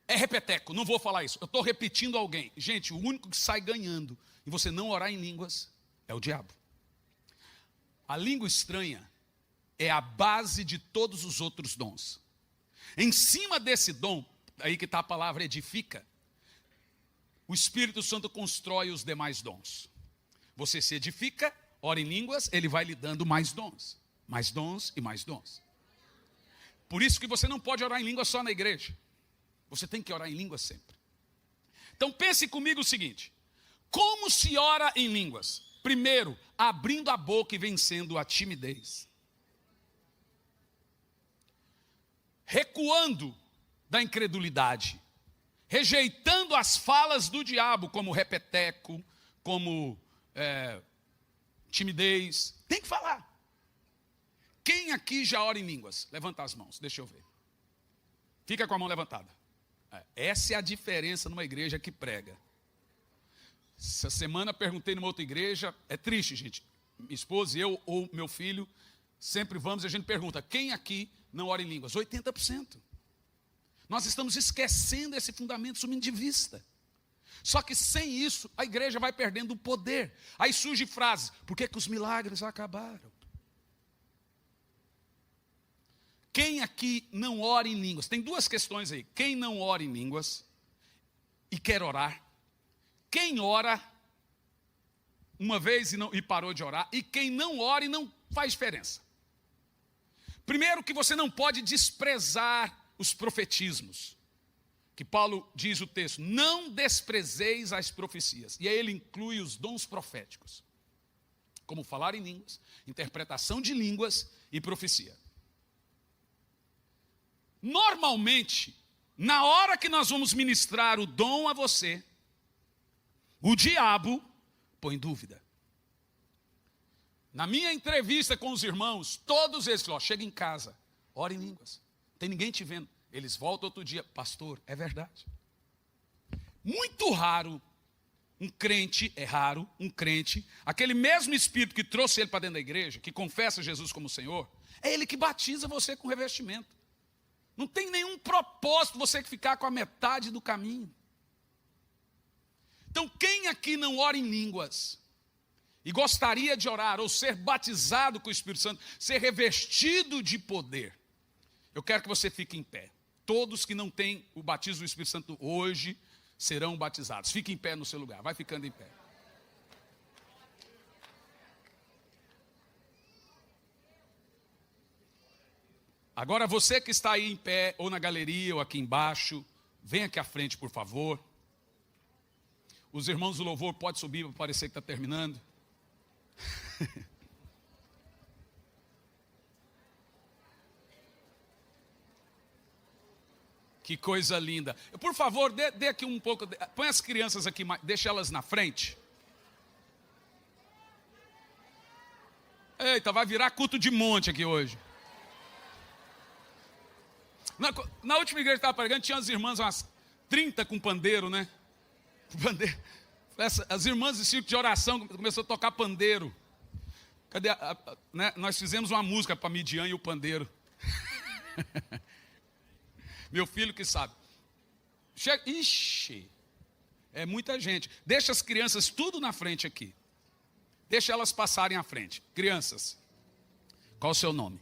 é repeteco, não vou falar isso, eu estou repetindo alguém. Gente, o único que sai ganhando e você não orar em línguas é o diabo. A língua estranha é a base de todos os outros dons. Em cima desse dom, aí que está a palavra edifica, o Espírito Santo constrói os demais dons. Você se edifica, ora em línguas, ele vai lhe dando mais dons e mais dons. Por isso que você não pode orar em línguas só na igreja. Você tem que orar em línguas sempre. Então pense comigo o seguinte: como se ora em línguas? Primeiro, abrindo a boca e vencendo a timidez. Recuando da incredulidade. Rejeitando as falas do diabo, como repeteco, como timidez. Tem que falar. Quem aqui já ora em línguas? Levanta as mãos, deixa eu ver. Fica com a mão levantada. Essa é a diferença numa igreja que prega. Essa semana perguntei numa outra igreja, é triste, gente. Minha esposa e eu, ou meu filho, sempre vamos e a gente pergunta, quem aqui não ora em línguas? 80%. Nós estamos esquecendo esse fundamento, sumindo de vista. Só que sem isso, a igreja vai perdendo o poder. Aí surge frases, por que os milagres acabaram? Quem aqui não ora em línguas? Tem duas questões aí. Quem não ora em línguas e quer orar? Quem ora uma vez e parou de orar? E quem não ora e não faz diferença? Primeiro que você não pode desprezar os profetismos. Que Paulo diz o texto, não desprezeis as profecias. E aí ele inclui os dons proféticos. Como falar em línguas, interpretação de línguas e profecia. Normalmente, na hora que nós vamos ministrar o dom a você, o diabo põe dúvida. Na minha entrevista com os irmãos, todos eles falaram, chega em casa, ora em línguas, não tem ninguém te vendo. Eles voltam outro dia, pastor, é verdade. Muito raro, um crente, aquele mesmo Espírito que trouxe ele para dentro da igreja, que confessa Jesus como Senhor, é ele que batiza você com revestimento. Não tem nenhum propósito você ficar com a metade do caminho. Então, quem aqui não ora em línguas e gostaria de orar ou ser batizado com o Espírito Santo, ser revestido de poder, eu quero que você fique em pé. Todos que não têm o batismo do Espírito Santo hoje serão batizados. Fique em pé no seu lugar, vai ficando em pé. Agora você que está aí em pé, ou na galeria, ou aqui embaixo, vem aqui à frente, por favor. Os irmãos do louvor podem subir para parecer que está terminando. Que coisa linda. Por favor, dê aqui um pouco, põe as crianças aqui, deixa elas na frente. Eita, vai virar culto de monte aqui hoje. Na última igreja que estava pregando, tinha as irmãs, umas 30 com pandeiro, né? Pandeiro. As irmãs de círculo de oração começou a tocar pandeiro. Cadê né? Nós fizemos uma música para Midian e o pandeiro. Meu filho que sabe. Ixi, é muita gente. Deixa as crianças tudo na frente aqui. Deixa elas passarem à frente. Crianças, qual o seu nome?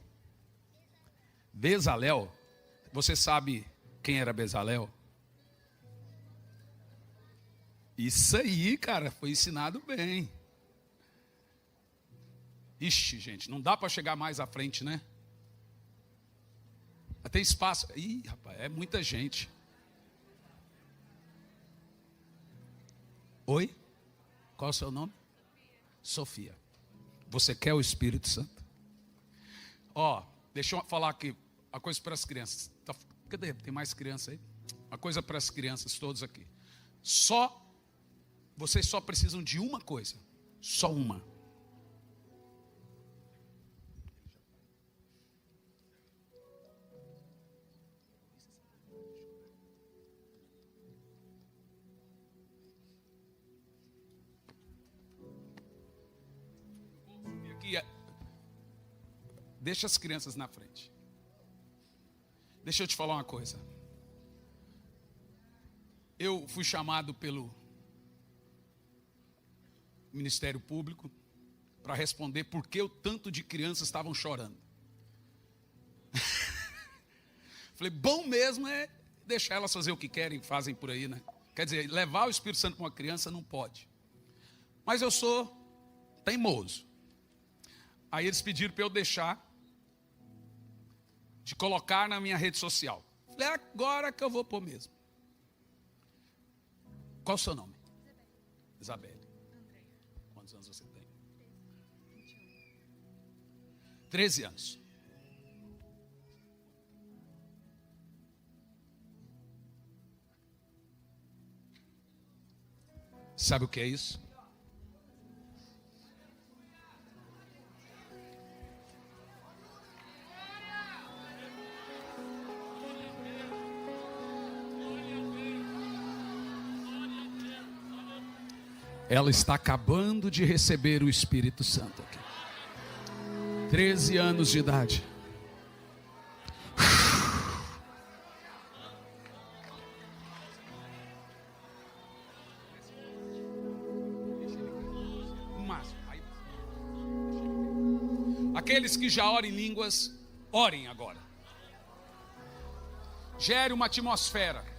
Bezalel? Você sabe quem era Bezalel? Isso aí, cara, foi ensinado bem. Ixi, gente, não dá para chegar mais à frente, né? Tem espaço. Ih, rapaz, é muita gente. Oi? Qual é o seu nome? Sofia. Você quer o Espírito Santo? Ó, deixa eu falar aqui uma coisa para as crianças. Cadê? Tem mais criança aí? Uma coisa para as crianças todos aqui. Vocês só precisam de uma coisa. Só uma. Deixa as crianças na frente. Deixa eu te falar uma coisa. Eu fui chamado pelo Ministério Público para responder por que o tanto de crianças estavam chorando. Falei, bom mesmo é deixar elas fazer o que querem, fazem por aí, né? Quer dizer, levar o Espírito Santo para uma criança não pode. Mas eu sou teimoso. Aí eles pediram para eu deixar de colocar na minha rede social. Falei, agora que eu vou pôr mesmo. Qual o seu nome? Isabelle. Andréia. Quantos anos você tem? 13 anos. Sabe o que é isso? Ela está acabando de receber o Espírito Santo aqui. 13 anos de idade. Aqueles que já oram em línguas, orem agora. Gere uma atmosfera.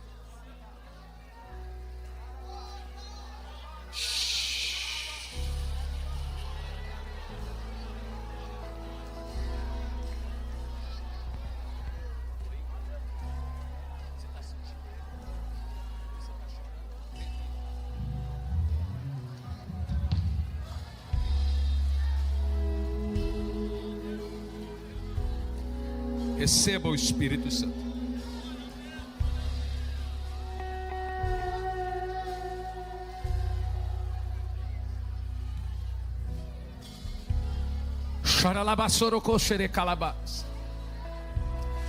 Receba o Espírito Santo.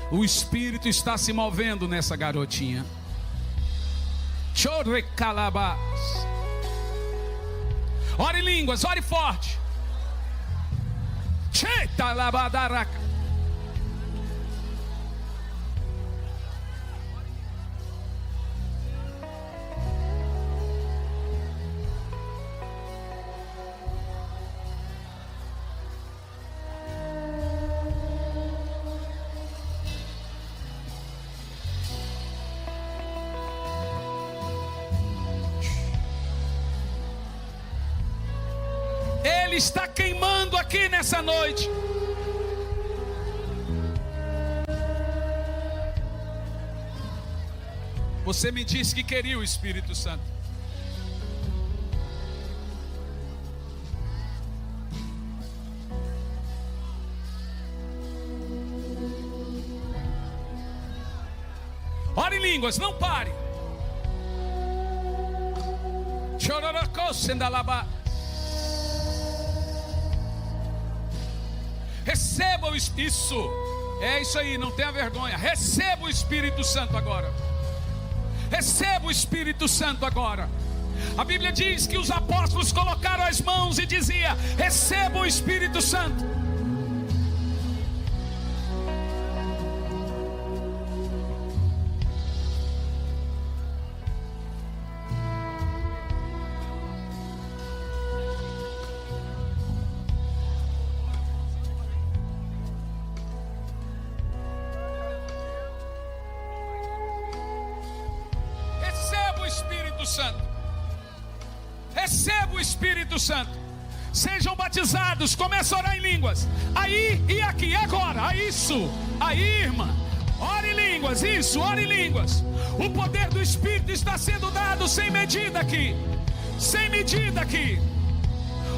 O Espírito está se movendo nessa garotinha. Ore em línguas, ore forte. Ele está queimando aqui nessa noite. Você me disse que queria o Espírito Santo. Ore em línguas, não pare. Receba o Espírito. É isso aí, não tenha vergonha. Receba o Espírito Santo agora. Receba o Espírito Santo agora. A Bíblia diz que os apóstolos colocaram as mãos e dizia: receba o Espírito Santo. Receba o Espírito Santo. Sejam batizados. Começa a orar em línguas. Aí e aqui, agora. Isso. Aí, irmã. Ore em línguas. Isso, ore em línguas. O poder do Espírito está sendo dado sem medida aqui. Sem medida aqui.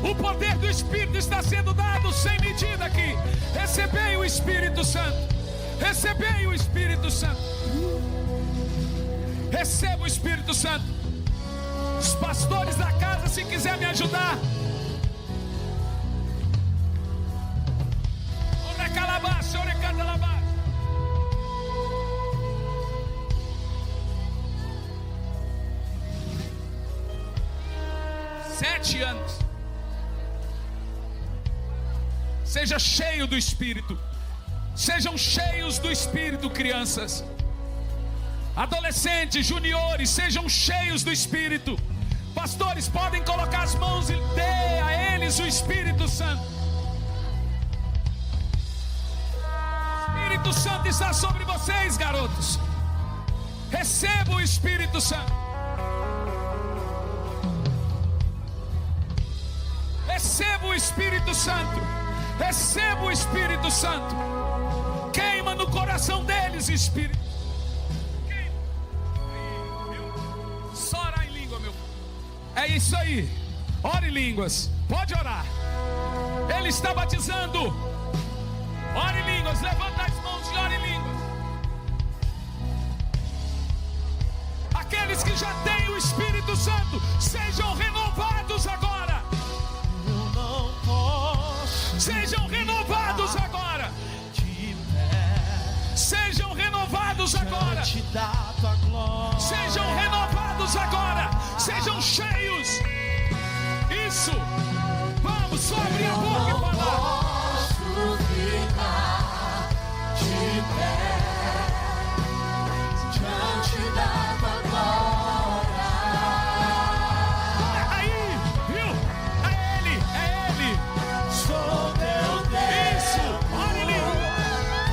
O poder do Espírito está sendo dado sem medida aqui. Recebei o Espírito Santo. Recebei o Espírito Santo. Receba o Espírito Santo. Os pastores da casa, se quiser me ajudar. Ore calabaça, ore candalabaça. Sete anos. Seja cheio do Espírito. Sejam cheios do Espírito, crianças. Adolescentes, juniores, sejam cheios do Espírito. Pastores, podem colocar as mãos e dê a eles o Espírito Santo. O Espírito Santo está sobre vocês, garotos. Receba o Espírito Santo. Receba o Espírito Santo. Receba o Espírito Santo. Queima no coração deles, Espírito. Só orar em língua, meu. É isso aí. Ore em línguas. Pode orar. Ele está batizando. Ore em línguas. Levanta as mãos e ore em línguas. Aqueles que já têm o Espírito Santo, sejam renovados agora. Sejam renovados agora. Sejam renovados agora. Sejam renovados agora. Sejam cheios. Isso. Vamos, só abrir a boca e falar. Posso ficar de pé diante da tua glória. Aí, viu? É ele, é ele. Sou teu Deus. Isso, ore em línguas.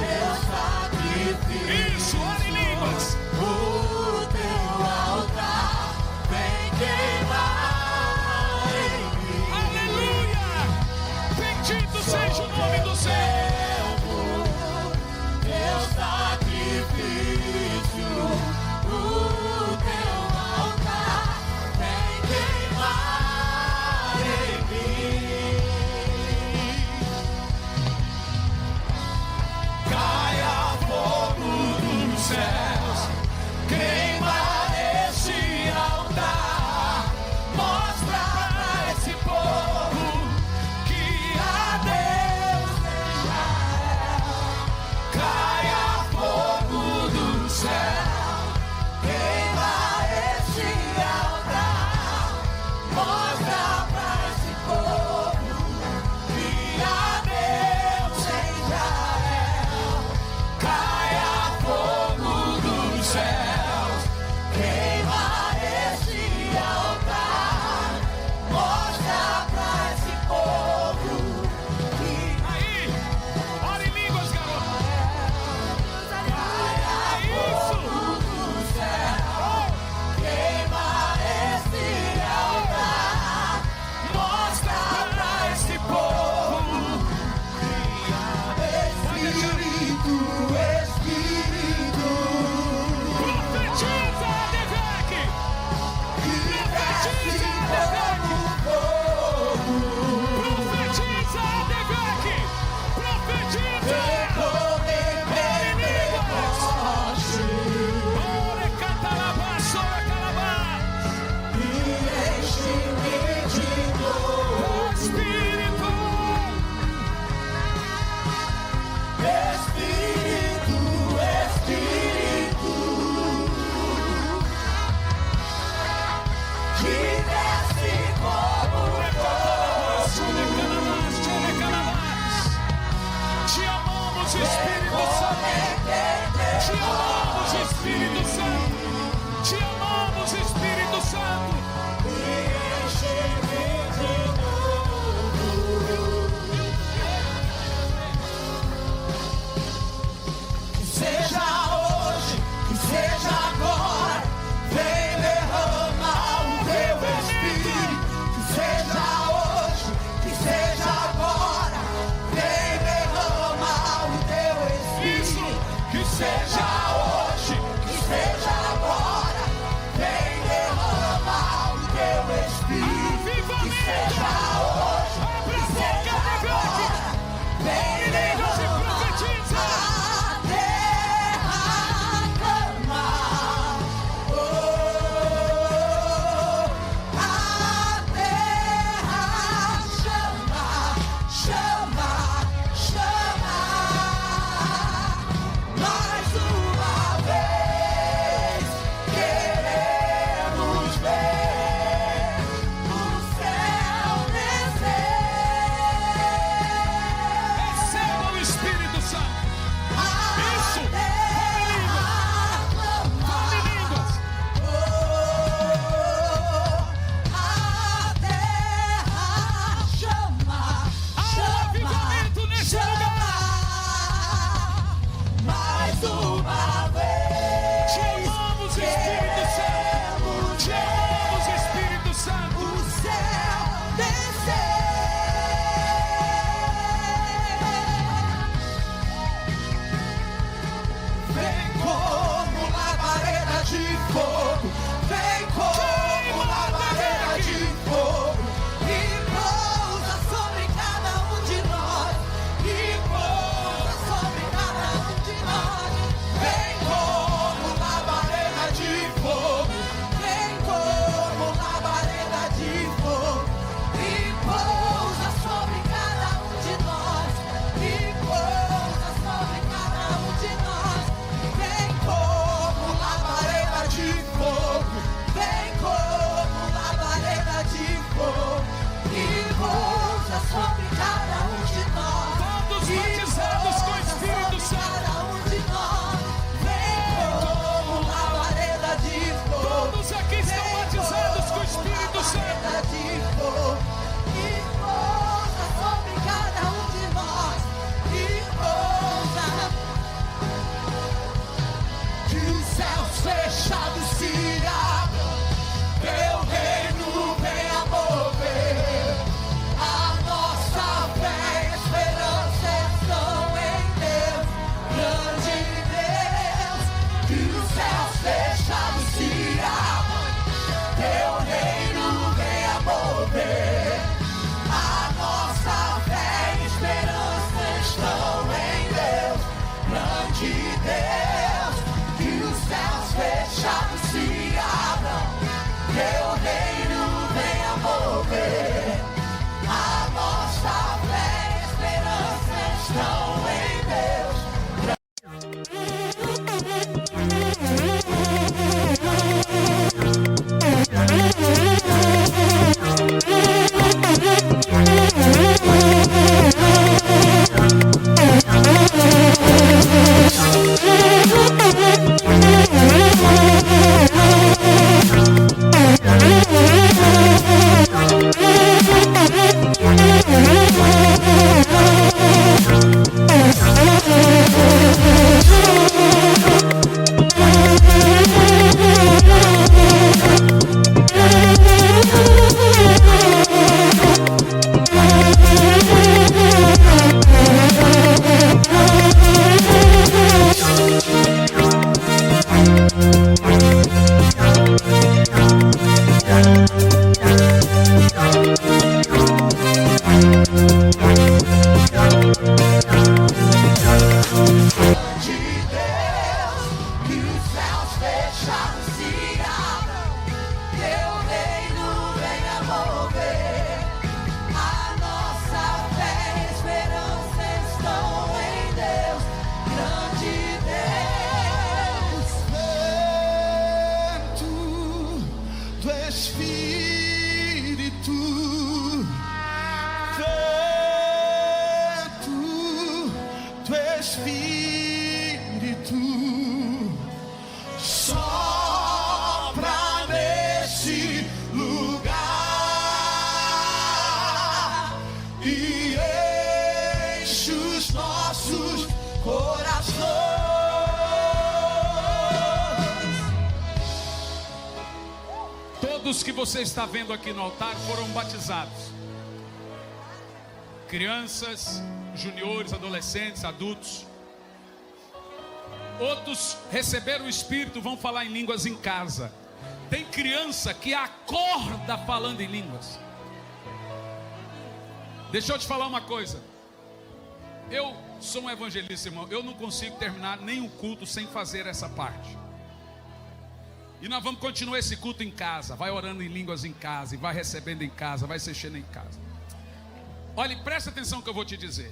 Teu sacrifício. Isso, ore em línguas. O teu altar vem queimar em mim. Aleluia. Bendito seja o nome do Senhor. Teu sacrifício, o teu altar vem queimar em mim. Caia fogo dos céus, queima este altar, mostra pra esse povo que há Deus em Israel. Caia fogo do céu, queima este altar, mostra pra esse povo que há Deus em Israel. Caia fogo dos céus, queima este altar, mostra pra esse povo que Aí, ore em línguas, garoto. É isso. do céu, queima este altar, mostra pra esse povo que há Espírito, Espírito, Profetiza, Adevec. Profetiza, Adevec. Profetiza, Adevec. Profetiza. Ore em línguas. Ore cantalabás, ore calabás. Espírito. Te amamos, Espírito Santo. Te amamos, Espírito Santo. Te amamos, Espírito Santo. Seja hoje, que seja agora, vem derramar o teu Espírito. Que seja hoje, que seja agora, vem derramar o teu Espírito. Isso. Que seja hoje, que do Espírito, vento do Espírito, sopra nesse lugar e enche os nossos corações. Todos que você está vendo aqui no altar foram batizados. Crianças, juniores, adolescentes, adultos. Outros receberam o Espírito, vão falar em línguas em casa. Tem criança que acorda falando em línguas. Deixa eu te falar uma coisa. Eu sou um evangelista, irmão. Eu não consigo terminar nenhum culto sem fazer essa parte. E nós vamos continuar esse culto em casa. Vai orando em línguas em casa, e vai recebendo em casa, vai se enchendo em casa. Olha, presta atenção no que eu vou te dizer.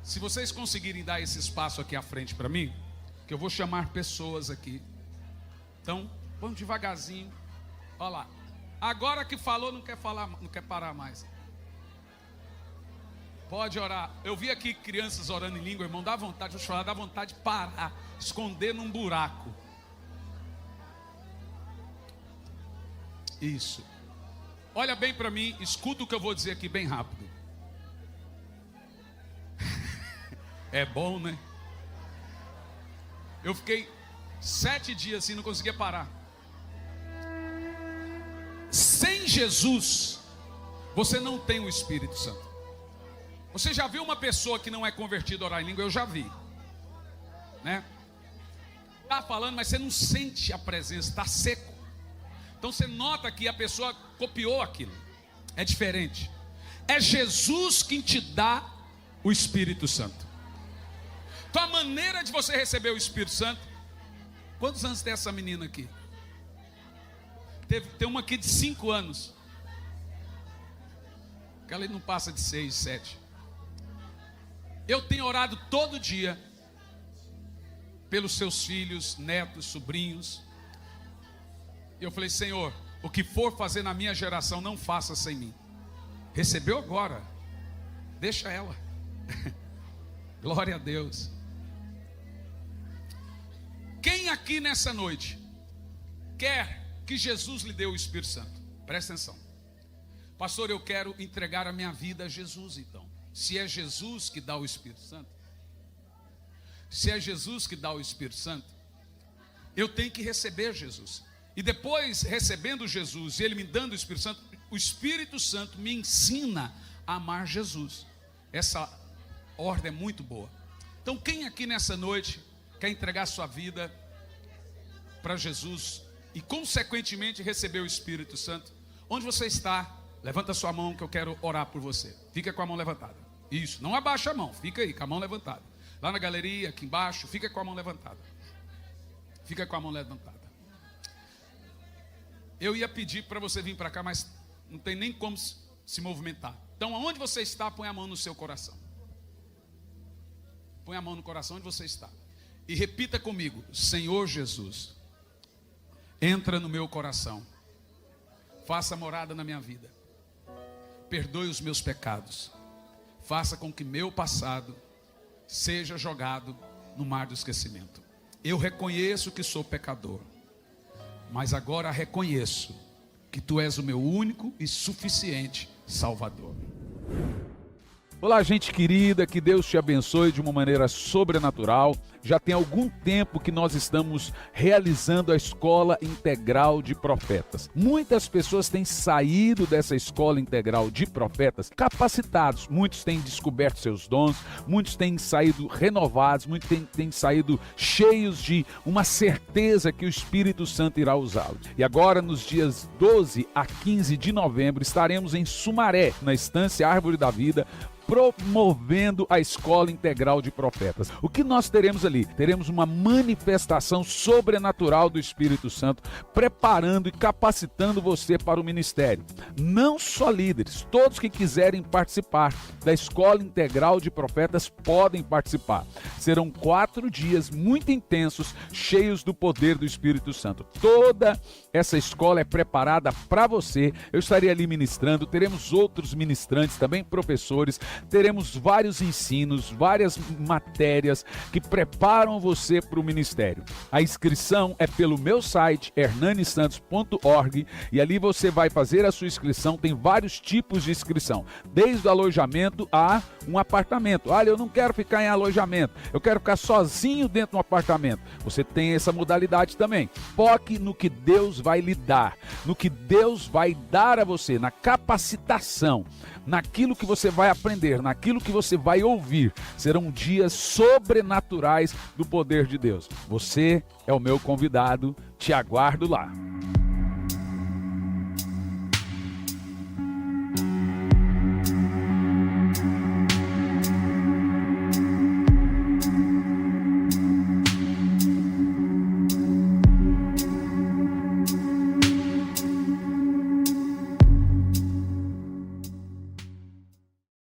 Se vocês conseguirem dar esse espaço aqui à frente para mim, que eu vou chamar pessoas aqui. Então, vamos devagarzinho. Olha lá. Agora que falou, não quer falar, não quer parar mais. Pode orar. Eu vi aqui crianças orando em língua, irmão. Dá vontade, deixa eu te falar, dá vontade de parar, esconder num buraco. Isso. Olha bem para mim, escuta o que eu vou dizer aqui bem rápido. É bom, né? Eu fiquei 7 dias assim, não conseguia parar. Sem Jesus, você não tem o Espírito Santo. Você já viu uma pessoa que não é convertida a orar em língua? Eu já vi, né? Está falando, mas você não sente a presença, está seco. Então você nota que a pessoa copiou aquilo. É diferente. É Jesus quem te dá o Espírito Santo. Então a maneira de você receber o Espírito Santo. Quantos anos tem essa menina aqui? Tem uma aqui de 5 anos. Aquela não passa de 6, 7. Eu tenho orado todo dia pelos seus filhos, netos, sobrinhos. E eu falei, Senhor, o que for fazer na minha geração, não faça sem mim. Recebeu agora, deixa ela. Glória a Deus. Quem aqui nessa noite quer que Jesus lhe dê o Espírito Santo? Presta atenção. Pastor, eu quero entregar a minha vida a Jesus então. Se é Jesus que dá o Espírito Santo, se é Jesus que dá o Espírito Santo, eu tenho que receber Jesus. E depois, recebendo Jesus e Ele me dando o Espírito Santo me ensina a amar Jesus. Essa ordem é muito boa. Então, quem aqui nessa noite quer entregar sua vida para Jesus e, consequentemente, receber o Espírito Santo? Onde você está? Levanta sua mão que eu quero orar por você. Fica com a mão levantada. Isso, não abaixa a mão, fica aí com a mão levantada. Lá na galeria, aqui embaixo, fica com a mão levantada. Fica com a mão levantada. Eu ia pedir para você vir para cá, mas não tem nem como se movimentar. Então, aonde você está, põe a mão no seu coração. Põe a mão no coração onde você está. E repita comigo: Senhor Jesus, entra no meu coração. Faça morada na minha vida. Perdoe os meus pecados. Faça com que meu passado seja jogado no mar do esquecimento. Eu reconheço que sou pecador, mas agora reconheço que Tu és o meu único e suficiente Salvador. Olá, gente querida, que Deus te abençoe de uma maneira sobrenatural. Já tem algum tempo que nós estamos realizando a Escola Integral de Profetas. Muitas pessoas têm saído dessa Escola Integral de Profetas capacitados. Muitos têm descoberto seus dons, muitos têm saído renovados, muitos têm saído cheios de uma certeza que o Espírito Santo irá usá-los. E agora, nos dias 12 a 15 de novembro, estaremos em Sumaré, na Estância Árvore da Vida, promovendo a Escola Integral de Profetas. O que nós teremos ali? Teremos uma manifestação sobrenatural do Espírito Santo, preparando e capacitando você para o ministério. Não só líderes, todos que quiserem participar da Escola Integral de Profetas podem participar. Serão 4 dias muito intensos, cheios do poder do Espírito Santo. Toda essa escola é preparada para você. Eu estarei ali ministrando, teremos outros ministrantes, também professores, teremos vários ensinos, várias matérias que preparam você para o ministério. A inscrição é pelo meu site, hernanisantos.org, e ali você vai fazer a sua inscrição. Tem vários tipos de inscrição, desde o alojamento a um apartamento. Olha, eu não quero ficar em alojamento, eu quero ficar sozinho dentro de um apartamento. Você tem essa modalidade também. Foque no que Deus vai lhe dar, no que Deus vai dar a você, na capacitação, naquilo que você vai aprender, naquilo que você vai ouvir. Serão dias sobrenaturais do poder de Deus. Você é o meu convidado, te aguardo lá.